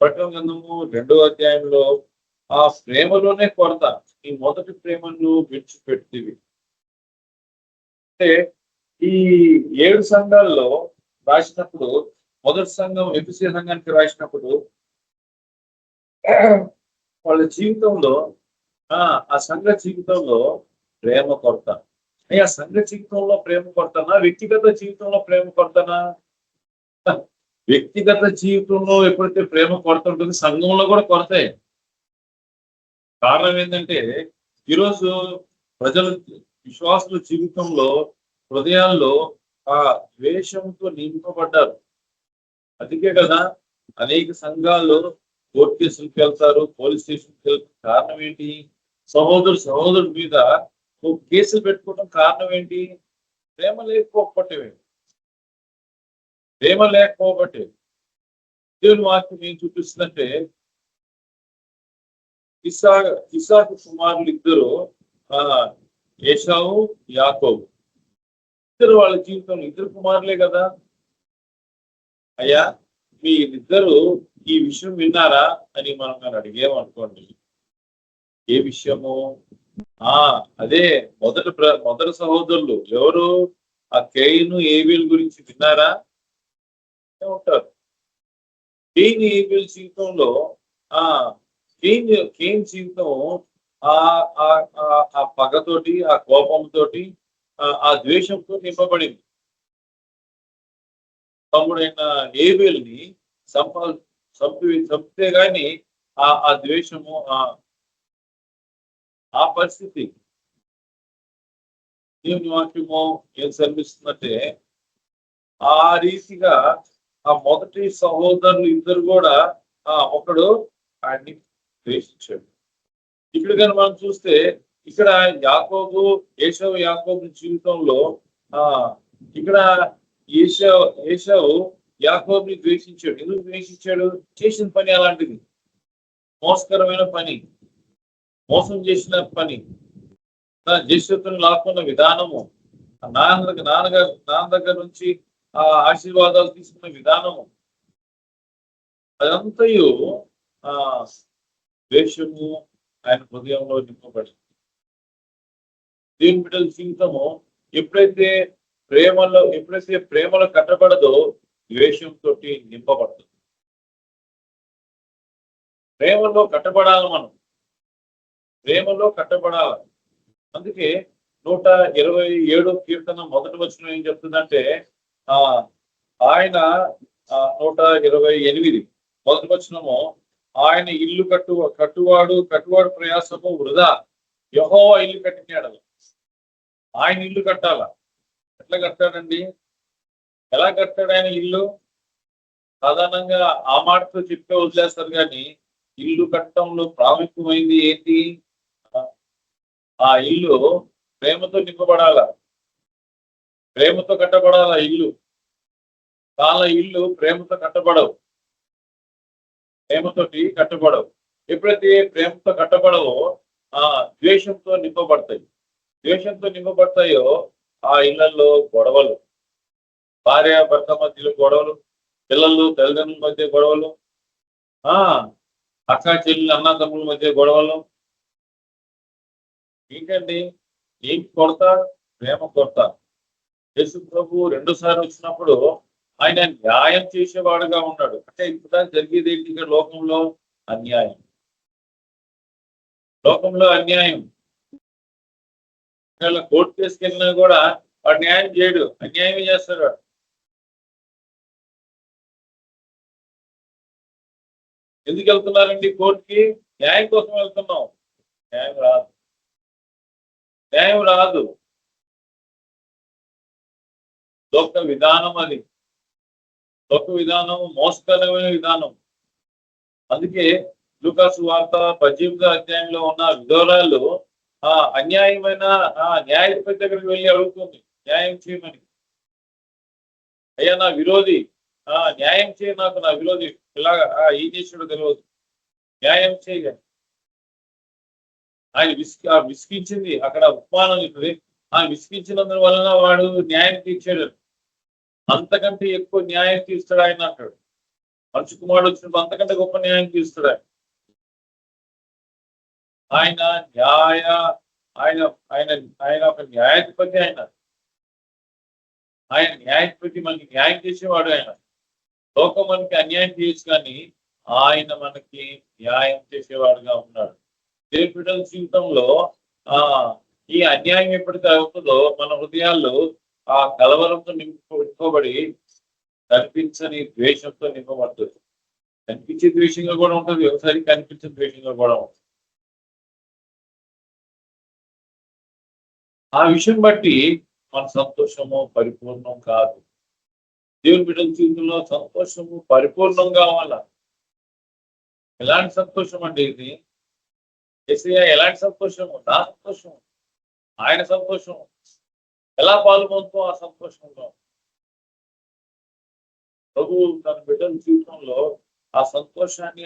ప్రకటన గ్రంథము 2వ అధ్యాయంలో ఆ ప్రేమలోనే కొరత. ఈ మొదటి ప్రేమను విడిచిపెట్టివి. అంటే ఈ 7 సంఘాల్లో రాసినప్పుడు మొదటి సంఘం ఎబిసి సంఘానికి రాసినప్పుడు వాళ్ళ జీవితంలో ఆ సంఘ జీవితంలో ప్రేమ కొరత. ఆ సంఘ జీవితంలో ప్రేమ కొరతనా, వ్యక్తిగత జీవితంలో ప్రేమ కొరతనా? వ్యక్తిగత జీవితంలో ఎప్పుడైతే ప్రేమ కొరత ఉంటుంది, సంఘంలో కూడా కొరతే. కారణం ఏంటంటే ఈరోజు ప్రజల విశ్వాసుల జీవితంలో హృదయాల్లో ఆ ద్వేషంతో నింపబడ్డారు. అందుకే కదా అనేక సంఘాల్లో కోర్టు కేసులకు వెళ్తారు, పోలీస్ స్టేషన్కి వెళ్తారు. కారణం ఏంటి? సహోదరుడి మీద కేసులు పెట్టుకోవడం కారణం ఏంటి? ప్రేమ లేకపోవటమే. ప్రేమ లేకపోవటే. దేవుని వాక్యం ఏం చూపిస్తుందంటే ఇస్సాకు కుమారులు ఇద్దరు ఏశావు, యాకోబు. ఇద్దరు వాళ్ళ జీవితంలో ఇద్దరు కుమారులే కదా. అయ్యా మీ ఇద్దరు ఈ విషయం విన్నారా అని మనం కానీ అడిగేమనుకోండి. ఏ విషయము? అదే మొదటి సహోదరులు ఎవరు? ఆ కేయిను ఏబేలు గురించి విన్నారా ఉంటారు. కేయిను ఏబేలు జీవితంలో కేయిన్ జీవితం ఆ పగతోటి, ఆ కోపంతో, ఆ ద్వేషంతో నింపబడింది. తమ్ముడైన ఏబేలుని చంపితే గాని ఆ ద్వేషము ఆ పరిస్థితి. దేవుని వాక్యము ఏం శ్రమిస్తుందంటే ఆ రీతిగా ఆ మొదటి సహోదరులు ఇద్దరు కూడా ఒకడు ఆయన్ని ద్వేషించాడు. ఇక్కడ కానీ మనం చూస్తే ఇక్కడ యాకోబు జీవితంలో ఇక్కడ ఏశావు యాకోబుని ద్వేషించాడు. ఎందుకు ద్వేషించాడు? చేసిన పని అలాంటిది. మోసకరమైన పని, మోసం చేసిన పని, తన జ్యేష్ఠతను లాక్కున్న విధానము, నాన్న దగ్గర నుంచి ఆ ఆశీర్వాదాలు తీసుకున్న విధానము, అదంతయు ద్వేషము ఆయన హృదయంలో నింపబడింది. దేవుని బిడ్డల జీవితము ఎప్పుడైతే ప్రేమలో కట్టబడదో ద్వేషంతో నింపబడుతుంది. ప్రేమలో కట్టబడాలి. మనం ప్రేమలో కట్టబడాలి. అందుకే 127వ కీర్తన మొదటి వచనం ఏం చెప్తుందంటే ఆయన 128 మొదటి వచనము, ఆయన ఇల్లు కట్టువాడు ప్రయాసము వృధా, యెహోవా ఇల్లు కట్టినాడు. ఆయన ఇల్లు కట్టాల. ఎట్లా కట్టాడండి? ఎలా కట్టాడు ఆయన ఇల్లు? సాధారణంగా ఆ మాటతో చెప్పే వదిలేస్తారు కానీ ఇల్లు కట్టడంలో ప్రాముఖ్యమైంది ఏంటి? ఆ ఇల్లు ప్రేమతో నింపబడాల, ప్రేమతో కట్టబడాల ఇల్లు. చాలా ఇల్లు ప్రేమతో కట్టబడవు, ప్రేమతోటి కట్టబడవు. ఎప్పుడైతే ప్రేమతో కట్టబడవో ద్వేషంతో నింపబడతాయి. ద్వేషంతో నింపబడతాయో ఆ ఇళ్లలో గొడవలు, భార్య భర్త మధ్యలో గొడవలు, పిల్లలు తల్లిదండ్రుల మధ్య గొడవలు, అక్క చెల్లెలు అన్న తమ్ముల మధ్య గొడవలు. ఏంటండి? ఏంటి కొరత? ప్రేమ కొరత. యేసు ప్రభు 2 సార్లు వచ్చినప్పుడు ఆయన న్యాయం చేసేవాడుగా ఉన్నాడు. అంటే ఇప్పుడు జరిగేది ఏంటి? ఇక్కడ లోకంలో అన్యాయం, లోకంలో అన్యాయం. కోర్టు తీసుకెళ్ళినా కూడా వాడు న్యాయం చేయడు, అన్యాయమే చేస్తాడు వాడు. ఎందుకు వెళ్తున్నారండి కోర్టుకి? న్యాయం కోసం వెళ్తున్నాం. న్యాయం రాదు, న్యాయం రాదు. లోక విధానం అది, లోక విధానం మోసకరమైన విధానం. అందుకే లూకాసు వార్త 18వ అధ్యాయంలో ఉన్న విధవరాలు అన్యాయమైన న్యాయాధిపతి దగ్గరికి వెళ్ళి అడుగుతుంది న్యాయం చేయమని. అయ్యా నా విరోధి, న్యాయం చేయ, నాకు నా విరోధి ఇలాగా ఏం చేసాడో తెలియదు, న్యాయం చేయగా. ఆయన విసిగించింది, అక్కడ ఉపమానం చెప్తుంది. ఆయన విసిగించినందు వలన వాడు న్యాయం తీర్చాడు. అంతకంటే ఎక్కువ న్యాయం తీస్తాడు ఆయన అంటాడు. మనిషి కుమారుడు వచ్చినప్పుడు అంతకంటే గొప్ప న్యాయం తీస్తాడు ఆయన. ఆయన ఆయన ఒక న్యాయాధిపతి. ఆయన న్యాయాధిపతి, మనకి న్యాయం చేసేవాడు ఆయన. లోకం మనకి అన్యాయం చేయొచ్చు, కానీ ఆయన మనకి న్యాయం చేసేవాడుగా ఉన్నాడు. దేవుని బిడ్డల జీవితంలో ఈ అన్యాయం ఎప్పటికీ అవుతుందో మన హృదయాల్లో ఆ కలవరంతో నింపుకోబడి కనిపించని ద్వేషంతో నింపబడుతుంది. కనిపించే ద్వేషంగా కూడా ఉంటుంది, ఒకసారి కనిపించే ద్వేషంగా కూడా ఉంటుంది. ఆ విషయం బట్టి మన సంతోషము పరిపూర్ణం కాదు. దేవుని బిడ్డల జీవితంలో సంతోషము పరిపూర్ణం కావాల. ఎలాంటి సంతోషం అండి ఇది? యేసయ్య ఎలాంటి సంతోషము? నా సంతోషం, ఆయన సంతోషం. ఎలా పాల్గొంటాం ఆ సంతోషంలో? ప్రభు తన బిడ్డల జీవితంలో ఆ సంతోషాన్ని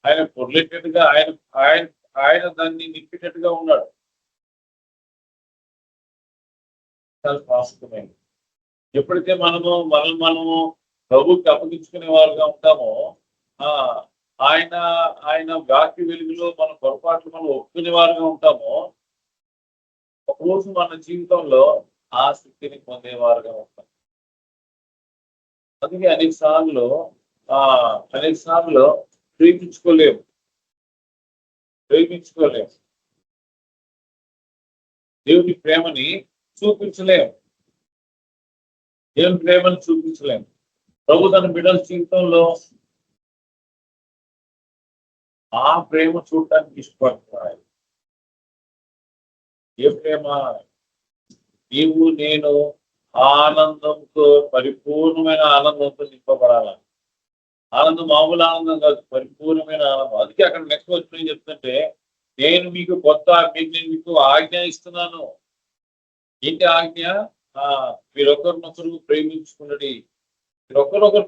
ఆయన పొర్లేటట్టుగా ఆయన దాన్ని నింపేటట్టుగా ఉన్నాడు. చాలా శాశ్వతమైంది. ఎప్పుడైతే మనము ప్రభుకి అప్పగించుకునే వారుగా ఉంటామో, ఆయన వాక్య వెలుగులో మన పొరపాట్లు మనం ఒప్పుకునే వారుగా ఉంటామో, ఒకరోజు మన జీవితంలో ఆ స్థితిని పొందేవారుగా ఉంటాం. అందుకే అనేక సార్లు ప్రేమించుకోలేము. దేవుని ప్రేమని చూపించలేము. ప్రభు తన బిడ్డల జీవితంలో ఆ ప్రేమ చూడటానికి ఇష్టపడుతున్నాడు. ఏ ప్రేమ? నీవు నేను ఆనందంతో, పరిపూర్ణమైన ఆనందంతో నింపబడాలని. ఆనందం మామూలు ఆనందం కాదు, పరిపూర్ణమైన ఆనందం. అందుకే అక్కడ నెక్స్ట్ వచ్చి ఏం చెప్తుంటే, నేను మీకు మీకు ఆజ్ఞ ఇస్తున్నాను. ఏంటి ఆజ్ఞ? మీరొకరినొకరు ప్రేమించుకున్నది. ఒకరినొకరు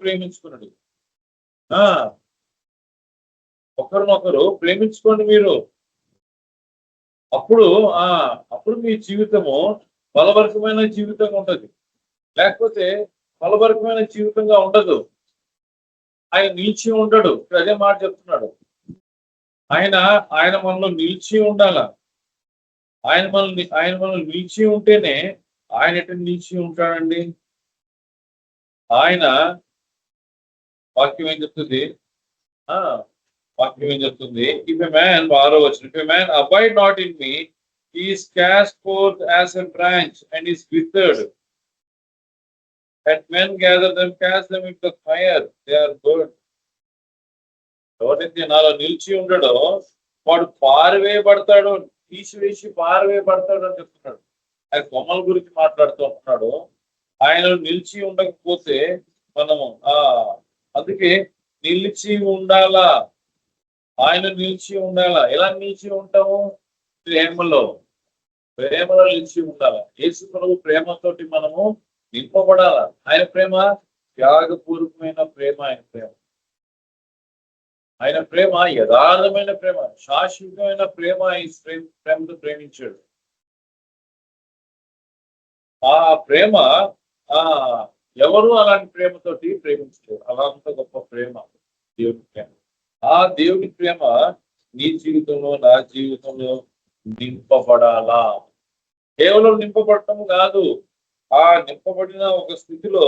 ప్రేమించుకోండి మీరు. అప్పుడు మీ జీవితము ఫలభరితమైన జీవితంగా ఉంటుంది. లేకపోతే ఫలభరితమైన జీవితంగా ఉండదు. ఆయన నిలిచి ఉండడు. అదే మాట చెప్తున్నాడు. ఆయన మనలో నిలిచి ఉండాల. ఆయన మనల్ని నిలిచి ఉంటేనే ఆయన ఎటు నిలిచి ఉంటాడండి. ఆయన వాక్యం ఏం చెప్తుంది? If a man, 6వ వచనం, if a man abide not in me, he is cast forth as a branch and is withered. And men gather them, cast them into the fire, they are burned. ఎవరైతే నాలో నిలిచి ఉండడో వాడు పారివేయబడతాడు, తీసివేసి పారివేయబడతాడు అని చెప్తున్నాడు. ఆయన కొమ్మల గురించి మాట్లాడుతూ ఉంటున్నాడు. ఆయన నిలిచి ఉండకపోతే మనము అందుకే నిలిచి ఉండాలా. ఆయన నిలిచి ఉండాలా. ఎలా నిలిచి ఉంటాము? ప్రేమలో నిలిచి ఉండాలా. యేసు ప్రభు ప్రేమతోటి మనము నింపబడాల. ఆయన ప్రేమ త్యాగపూర్వకమైన ప్రేమ. ఆయన ప్రేమ యథార్థమైన ప్రేమ, శాశ్వతమైన ప్రేమ. ప్రేమతో ప్రేమించాడు. ఆ ప్రేమ ఎవరు అలాంటి ప్రేమతోటి ప్రేమించలేరు. అలాంటి గొప్ప ప్రేమ దేవుని ప్రేమ. ఆ దేవుని ప్రేమ నీ జీవితంలో నా జీవితంలో నింపబడాలా. కేవలం నింపబడటం కాదు, ఆ నింపబడిన ఒక స్థితిలో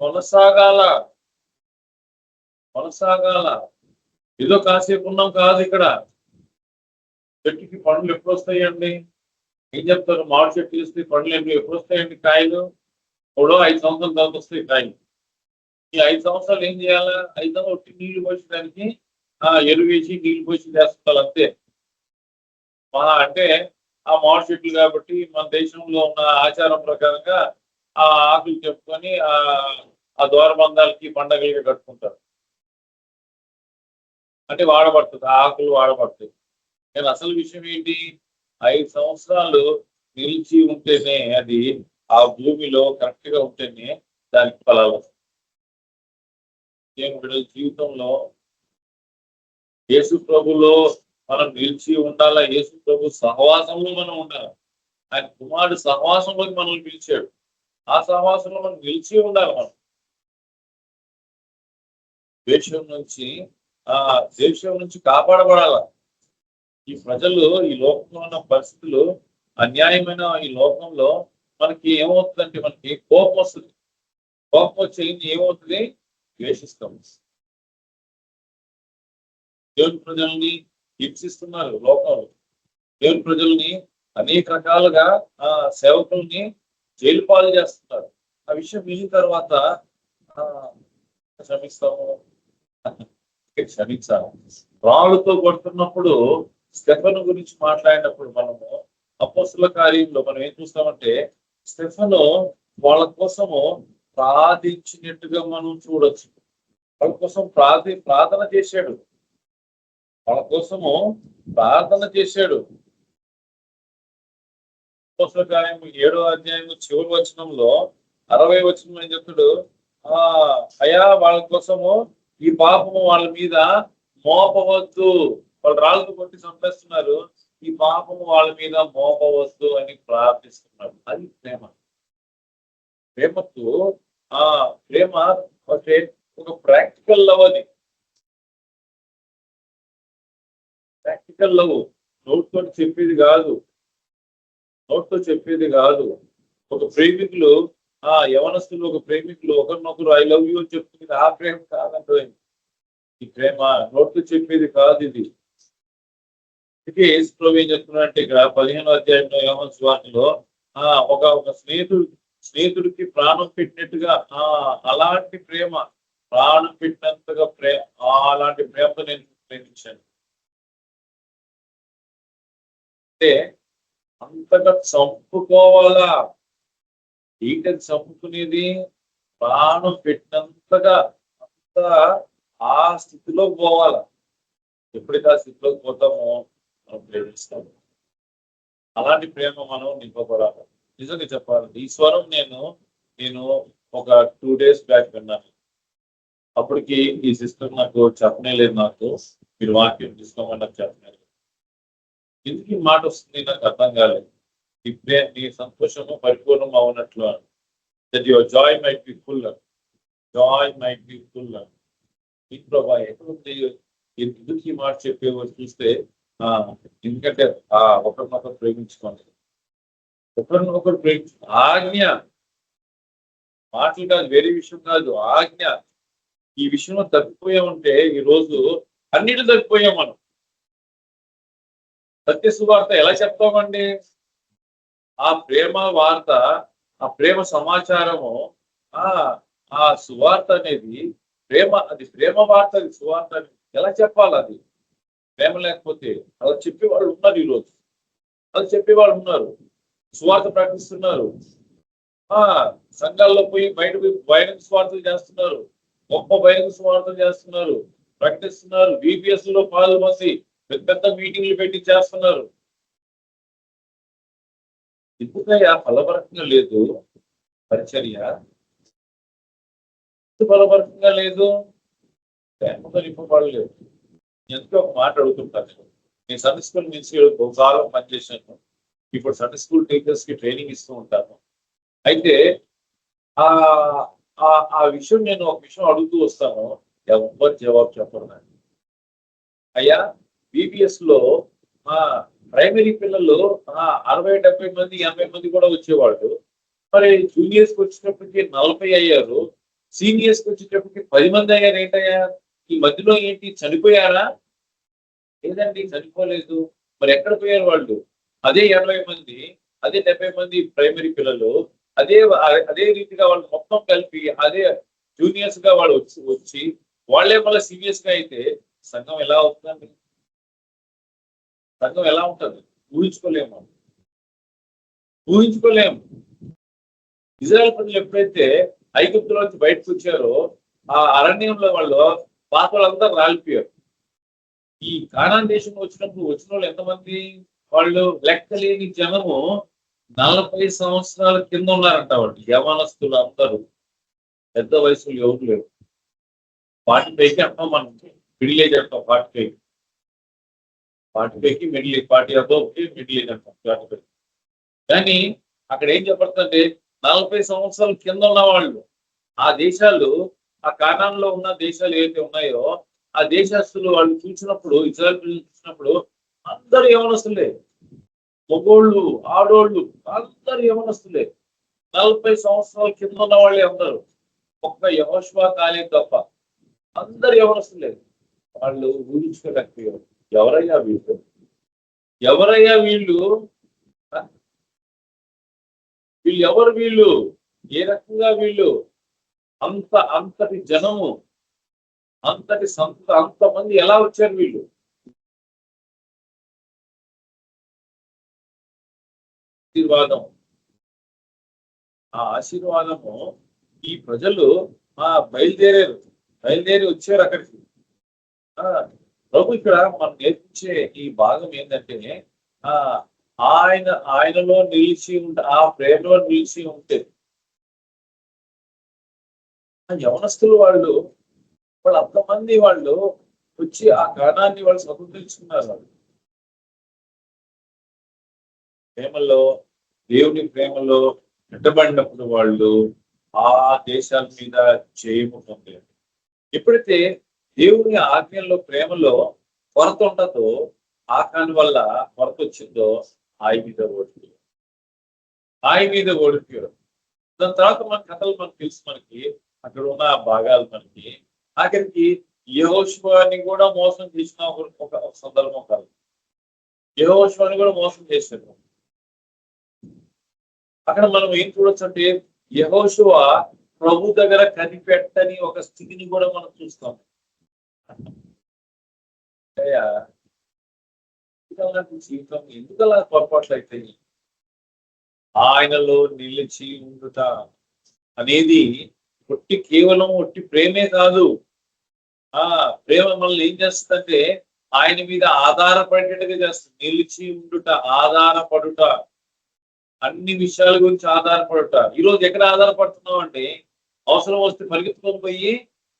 కొనసాగాల. ఏదో కాసేపు ఉన్నాం కాదు. ఇక్కడ చెట్టుకి పండ్లు ఎప్పుడు వస్తాయండి? ఏం చెప్తారు? మామిడి చెట్టు చూస్తే పండ్లు ఎప్పుడు వస్తాయండి? కాయలు 5 సంవత్సరాల తర్వాత వస్తాయి కాయలు. ఈ 5 సంవత్సరాలు ఏం చేయాలా? 5 సంవత్సరాలు నీళ్లు పోసడానికి ఎరువు వేసి నీళ్లు పోసి చేస్తారు అంతే. అంటే ఆ మామిడి చెట్లు కాబట్టి మన దేశంలో ఉన్న ఆచారం ప్రకారంగా ఆ ఆకులు చెప్పుకొని ఆ ద్వారబంధాలకి పండగలకి కట్టుకుంటారు. అంటే వాడబడుతుంది, ఆ ఆకులు వాడబడుతుంది. కానీ అసలు విషయం ఏంటి? 5 సంవత్సరాలు నిలిచి ఉంటేనే అది ఆ భూమిలో కరెక్ట్ గా ఉంటేనే దానికి ఫలాలు వస్తాయి. బిడ్డల జీవితంలో యేసు ప్రభులో మనం నిలిచి ఉండాలా. యేసు ప్రభు సహవాసంలో మనం ఉండాలి. ఆయన కుమారుడు సహవాసంలోకి మనల్ని పిలిచాడు. ఆ సహవాసంలో మనం నిలిచి ఉండాలి. మనం దేశం నుంచి కాపాడబడాల. ఈ ప్రజలు, ఈ లోకంలో ఉన్న పరిస్థితులు, అన్యాయమైన ఈ లోకంలో మనకి ఏమవుతుందంటే మనకి కోపం వస్తుంది. కోపం వచ్చేది ఏమవుతుంది? ద్వేషిస్తాం. దేవుని ప్రజల్ని హింసిస్తున్నారు లోకంలో. దేవుని ప్రజల్ని అనేక రకాలుగా సేవకుల్ని జైలు పాలు చేస్తున్నారు. ఆ విషయం విని తర్వాత క్షమించాలి. రాళ్ళతో కొడుతున్నప్పుడు స్టెఫను గురించి మాట్లాడినప్పుడు మనము అపోస్తుల కార్యంలో మనం ఏం చూస్తామంటే స్టెఫను వాళ్ళ కోసము ప్రార్థించినట్టుగా మనం చూడొచ్చు. వాళ్ళ కోసం ప్రార్థన చేశాడు. వాళ్ళ కోసము ప్రార్థన చేశాడు. అపోస్తుల కార్యం 7వ అధ్యాయం చివరి వచనంలో 60వ వచనం ఏం చెప్తాడు? అయ్యా వాళ్ళ కోసము ఈ పాపము వాళ్ళ మీద మోపవద్దు. వాళ్ళు రాళ్ళతో కొట్టి చంపేస్తున్నారు, ఈ పాపము వాళ్ళ మీద మోపవద్దు అని ప్రార్థిస్తున్నారు. అది ప్రేమ. ప్రేమకు ప్రేమ ఒక ప్రాక్టికల్ లవ్. అది ప్రాక్టికల్ లవ్. నోట్తో చెప్పేది కాదు. ఒక ప్రేమికులు యవనస్తులు, ఒక ప్రేమికులు ఒకరినొకరు ఐ లవ్ యూ అని చెప్తుంది. ఆ ప్రేమ కాదంటే ఈ ప్రేమ నోట్తో చెప్పేది కాదు. ఇది యేసు ప్రభువు ఏం చెప్తున్నాడంటే ఇక్కడ 15వ అధ్యాయంలో యోహాను సువార్తలో ఒక స్నేహితుడికి ప్రాణం పెట్టినట్టుగా అలాంటి ప్రేమ, ప్రాణం పెట్టినంతగా అలాంటి ప్రేమతో నేను ప్రేమించాను. అంటే అంతగా చంపుకోవాలా. ఏంటది చంపుకునేది? ప్రాణం పెట్టినంతగా అంత ఆ స్థితిలోకి పోవాలా. ఎప్పుడైతే ఆ స్థితిలోకి పోతామో మనం ప్రేమిస్తాము. అలాంటి ప్రేమ మనం నింపబడాలి. నిజంగా చెప్పాలి, ఈ స్వరం నేను ఒక 2 days బ్యాక్ విన్నాను. అప్పటికి ఈ సిస్టర్ నాకు చెప్పనే లేదు. నాకు మీరు వాక్యం తీసుకోమని నాకు చెప్పలేదు. ఎందుకు ఈ మాట వస్తుంది నాకు అర్థం కాలేదు. నీ సంతోషము పరిపూర్ణం అవునట్లు that your joy might be full. Prabha ఎక్కడుంది? ఎందుకు ఈ మాట చెప్పేవారు చూస్తే ఎందుకంటే ఒకరినొకరు ప్రేమించుకోండి. ఒకరినొకరు ప్రేమించు. ఆజ్ఞ, మాటలు కాదు, వేరే విషయం కాదు, ఆజ్ఞ. ఈ విషయంలో తప్పిపోయామంటే ఈ రోజు అన్నిటి తప్పిపోయాం మనం. సత్య సువార్త ఎలా చెప్తామండి? ఆ ప్రేమ వార్త, ఆ ప్రేమ సమాచారము, ఆ సువార్త అనేది ప్రేమ. అది ప్రేమ వార్త, అది సువార్త ఎలా చెప్పాలి? అది ప్రేమ లేకపోతే అలా చెప్పేవాళ్ళు ఉన్నారు. ఈరోజు అలా చెప్పేవాళ్ళు ఉన్నారు, సువార్త ప్రకటిస్తున్నారు. సంఘాల్లో పోయి బహిరంగ స్వార్థలు చేస్తున్నారు, గొప్ప బహిరంగ స్వార్థలు చేస్తున్నారు, ప్రకటిస్తున్నారు. VPS లో పాల్గొని పెద్ద మీటింగ్లు పెట్టి చేస్తున్నారు. ఎందుకయ్యా ఫలభరితంగా లేదు పరిచర్య? ఫలభరితంగా లేదు, ప్రేమతో నింపబడలేదు. ఎందుకు ఒక మాట అడుగుతుంటాను. నేను సండే స్కూల్ నుంచి బహుకాలం పనిచేశాను. ఇప్పుడు సండే స్కూల్ టీచర్స్ కి ట్రైనింగ్ ఇస్తూ ఉంటాను. అయితే ఆ ఆ విషయం నేను ఒక విషయం అడుగుతూ వస్తాను, ఎవరు జవాబు చెప్పరు నాకు. అయ్యా బీబీఎస్ లో ప్రైమరీ పిల్లలు 60-70 మంది 80 మంది కూడా వచ్చేవాళ్ళు. మరి జూనియర్స్ కి వచ్చేటప్పటికి 40 అయ్యారు, సీనియర్స్ కి వచ్చేటప్పటికి 10 మంది అయ్యారు. ఏంటయ్యా ఈ మధ్యలో ఏంటి, చనిపోయారా? లేదండి, చనిపోలేదు. మరి ఎక్కడ పోయారు వాళ్ళు? అదే 80 మంది, అదే 70 మంది ప్రైమరీ పిల్లలు, అదే అదే రీతిగా వాళ్ళు మొత్తం కలిపి అదే జూనియర్స్ గా వాళ్ళు వచ్చి వాళ్ళే మళ్ళీ సీనియర్స్ గా అయితే సంఘం ఎలా అవుతుందండి? సంఘం ఎలా ఉంటుంది? ఊహించుకోలేము, ఊహించుకోలేము. ఇజ్రాయెల్ ప్రజలు ఎప్పుడైతే ఐగుప్తులో నుంచి బయటకు వచ్చారో ఆ అరణ్యంలో వాళ్ళు పాత వాళ్ళంతా రాలిపోయారు. ఈ కానాన్ దేశం వచ్చినప్పుడు వచ్చిన వాళ్ళు ఎంతమంది? వాళ్ళు లెక్కలేని జనము 40 సంవత్సరాల కింద ఉన్నారంట. వాళ్ళు యవనస్తులు అందరూ, పెద్ద వయసులు ఎవరు లేరు. 45కి అంటాం మనం, మిడిల్ ఏజ్ అంటాం. 45కి మిడిల్ ఏజ్, 40 అబోవ్కి మిడిల్ ఏజ్ అంటాం 45. కానీ అక్కడ ఏం చెప్పబడుతుందంటే 40 సంవత్సరాల కింద ఉన్న వాళ్ళు, ఆ దేశాలు, ఆ కానాన్లో ఉన్న దేశాలు ఏవైతే ఉన్నాయో ఆ దేశస్తులు వాళ్ళు చూసినప్పుడు, ఇజ్రాయెల్ ప్రజలు చూసినప్పుడు అందరూ యవనస్తులే, మగోళ్ళు ఆడోళ్ళు అందరూ యవనస్తులే. 40 సంవత్సరాల కింద ఉన్న వాళ్ళే అందరూ, ఒక్క యెహోషువ కాలేబు తప్ప అందరు యవనస్తులే. వాళ్ళు ఊహించుకోలేకపోయారు, ఎవరయ్యా వీళ్ళు, ఎవరయ్యా వీళ్ళు, వీళ్ళు ఎవరు, వీళ్ళు ఏ రకంగా, వీళ్ళు అంతటి జనము, అంతమంది ఎలా వచ్చారు వీళ్ళు? ఆశీర్వాదం, ఆ ఆశీర్వాదము ఈ ప్రజలు బయలుదేరి వచ్చారు అక్కడికి. ప్రభు ఇక్కడ మనం నేర్పించే ఈ భాగం ఏంటంటే ఆయనలో నిలిచి ఉంటే, ఆ ప్రేమలో నిలిచి ఉంటే యవనస్తులు వాళ్ళు అంతమంది వాళ్ళు వచ్చి ఆ కానాన్ని వాళ్ళు స్వతంత్రించుకున్నారు. వాళ్ళు ప్రేమలో, దేవుని ప్రేమలో పెట్టబడినప్పుడు వాళ్ళు ఆ దేశాల మీద చేయముంటుంది. ఎప్పుడైతే దేవుని ఆజ్ఞల్లో, ప్రేమలో కొరత ఉండదో, ఆకాని వల్ల కొరత వచ్చిందో ఆయి మీద ఓడిపోయారు. దాని తర్వాత మన కథలు మనకు తెలుసు, మనకి అక్కడ ఉన్న భాగాలు మనకి. ఆఖరికి యెహోషువని కూడా మోసం చేసిన ఒక సందర్భం కాదు, యెహోషువని కూడా మోసం చేశారు. అక్కడ మనం ఏం చూడొచ్చు అంటే యెహోషువ ప్రభు దగ్గర కనిపెట్టని ఒక స్థితిని కూడా మనం చూస్తాం. జీవితం ఎందుకలా పొరపాట్లు అవుతాయి? ఆయనలో నిలిచి ఉండుట అనేది కేవలం ఒట్టి ప్రేమే కాదు. ప్రేమ మనల్ని ఏం చేస్తుందంటే ఆయన మీద ఆధారపడేటట్టుగా చేస్తుంది. నిలిచి ఉండుట, ఆధారపడుట, అన్ని విషయాల గురించి ఆధారపడుట. ఈరోజు ఎక్కడ ఆధారపడుతున్నాం అంటే అవసరం వస్తే పరిగెత్తుకొని పోయి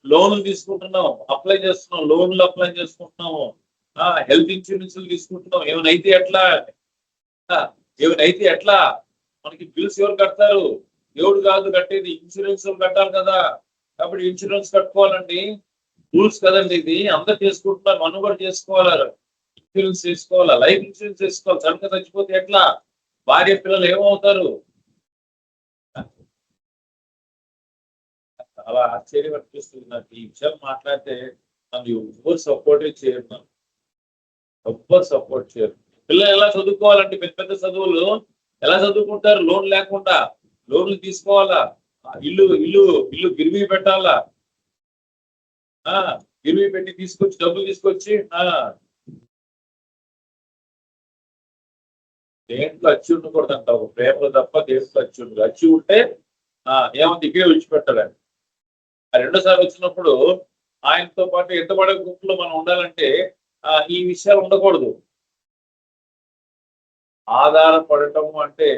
లోన్లు తీసుకుంటున్నాం, అప్లై చేస్తున్నాం, లోన్లు అప్లై చేసుకుంటున్నాము, హెల్త్ ఇన్సూరెన్స్లు తీసుకుంటున్నాం. ఏమైనా ఎట్లా మనకి బిల్స్ ఎవరు కడతారు? దేవుడు కాదు కట్టేది, ఇన్సూరెన్స్ కట్టాలి కదా. కాబట్టి ఇన్సూరెన్స్ కట్టుకోవాలండి, రూల్స్ కదండి ఇది. అందరు చేసుకుంటున్నారు, మనం కూడా చేసుకోవాలి. ఇన్సూరెన్స్ చేసుకోవాలా, లైఫ్ ఇన్సూరెన్స్ చేసుకోవాలి. సడన్గా చచ్చిపోతే ఎట్లా? భార్య పిల్లలు ఏమవుతారు? అలా ఆశ్చర్యం అనిపిస్తుంది నాకు ఈ విషయాలు మాట్లాడితే. నన్ను ఎవ్వరు సపోర్టే చేయరు, నన్ను ఎవ్వరు సపోర్ట్ చేయరు. పిల్లలు ఎలా చదువుకోవాలంటే పెద్ద పెద్ద చదువులు ఎలా చదువుకుంటారు? లోన్ లేకుండా. లోన్లు తీసుకోవాలా, ఇల్లు గిరివి పెట్టాలా, గిరివి పెట్టి డబ్బులు తీసుకొచ్చి దేంట్లో అచ్చి ఉండకూడదంట. ఒక పేపర్ తప్ప దేంట్లో అచ్చి ఉండదు. అచ్చి ఉంటే ఏమంది ఇక్కడే విడిచిపెట్టాలని. రెండోసారి వచ్చినప్పుడు ఆయనతో పాటు ఎంతబడే గుంపులో మనం ఉండాలంటే ఈ విషయాలు ఉండకూడదు. ఆధారపడటం అంటే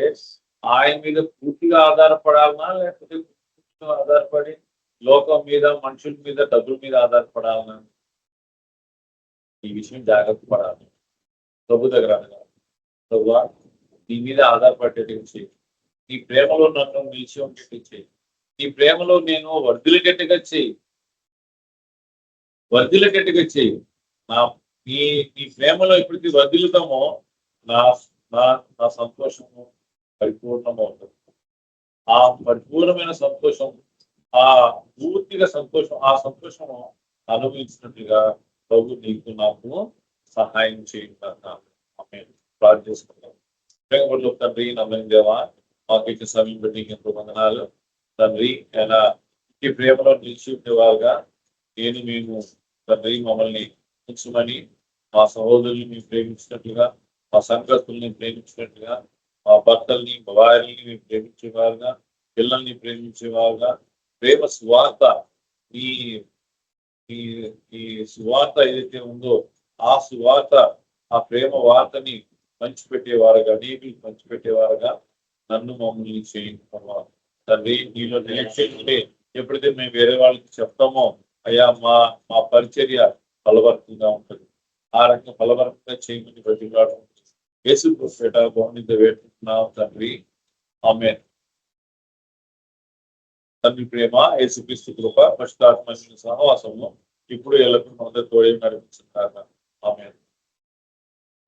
ఆయన మీద పూర్తిగా ఆధారపడాలనా, లేకపోతే ఆధారపడి లోకం మీద, మనుషుల మీద, డబ్బుల మీద ఆధారపడాలనా? ఈ విషయం జాగ్రత్త పడాలి. ప్రభు దగ్గర ప్రభువా నీ మీద ఆధారపడేటట్టు చేయి, నీ ప్రేమలో నన్ను నిలిచి ఉండేట్టు చేయి. నీ ప్రేమలో నేను వర్ధిల్లేటట్టుగా చెయ్యి, వర్ధిల్లేటట్టుగా చెయ్యి. నా నీ నీ ప్రేమలో ఎప్పటికీ వర్ధిల్లుతామో నా నా నా సంతోషము పరిపూర్ణము ఉంటుంది. ఆ పరిపూర్ణమైన సంతోషం, ఆ పూర్తిగా సంతోషం, ఆ సంతోషము అనుభవించినట్లుగా ప్రభు నీకు నాకు సహాయం చేయండి. ప్రార్థిస్తున్నాం. ప్రేమలో తండ్రి, నమ్మని దేవా, మాకు ఇచ్చిన సమయం బట్టి నీకు ఎంతో వందనాలు తండ్రి. ఆయన ఈ ప్రేమలో నిలిచి ఉండేవారుగా మేము తండ్రి మమ్మల్ని ఉంచమని, మా సహోదరుల్ని మేము ప్రేమించినట్లుగా, మా సంఘస్థుల్ని ప్రేమించినట్లుగా, మా భర్తల్ని భార్యల్ని మేము ప్రేమించేవారుగా, పిల్లల్ని ప్రేమించేవారుగా, ప్రేమ సువార్త ఈ ఈ సువార్త ఏదైతే ఉందో ఆ సువార్త, ఆ ప్రేమ వార్తని పంచిపెట్టేవారుగా, నీకు పంచిపెట్టేవారుగా నన్ను మమ్మల్ని చేయించుకున్నాం తండ్రి. నీలో నిరీక్షించుకుంటే ఎప్పుడైతే మేము వేరే వాళ్ళకి చెప్తామో అయ్యా మా పరిచర్య ఫలవర్తంగా ఉంటుంది. ఆ రకంగా ఫలవర్తంగా చేయమని బతిలాడు యేసు పేట గౌరవించ వేడుకుంటున్నాం తండ్రి. ఆమేన్. తండ్రి ప్రేమ, యేసుక్రీస్తు కృప, పరిశుద్ధాత్మ సహవాసము ఇప్పుడు ఎల్లప్పుడూ అందరూ తోడే నడిపించుతారు. Amen.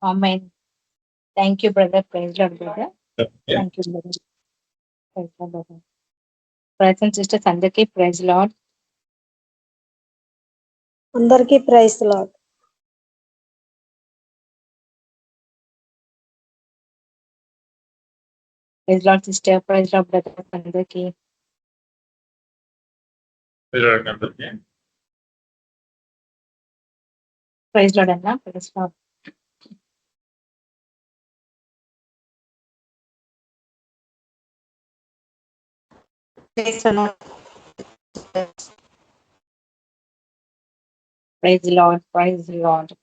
Amen. Thank you brother. Praise Lord brother. Thank you brother. Praise Lord brother. Brothers and sisters అందరికీ ప్రైజ్ లార్డ్. అందరికీ praise Lord. Praise Lord sister. Praise Lord brothers అందరికీ. ప్రైజ్ లార్డ్ అన్న. Praise Lord. Praise Lord. Praise lord.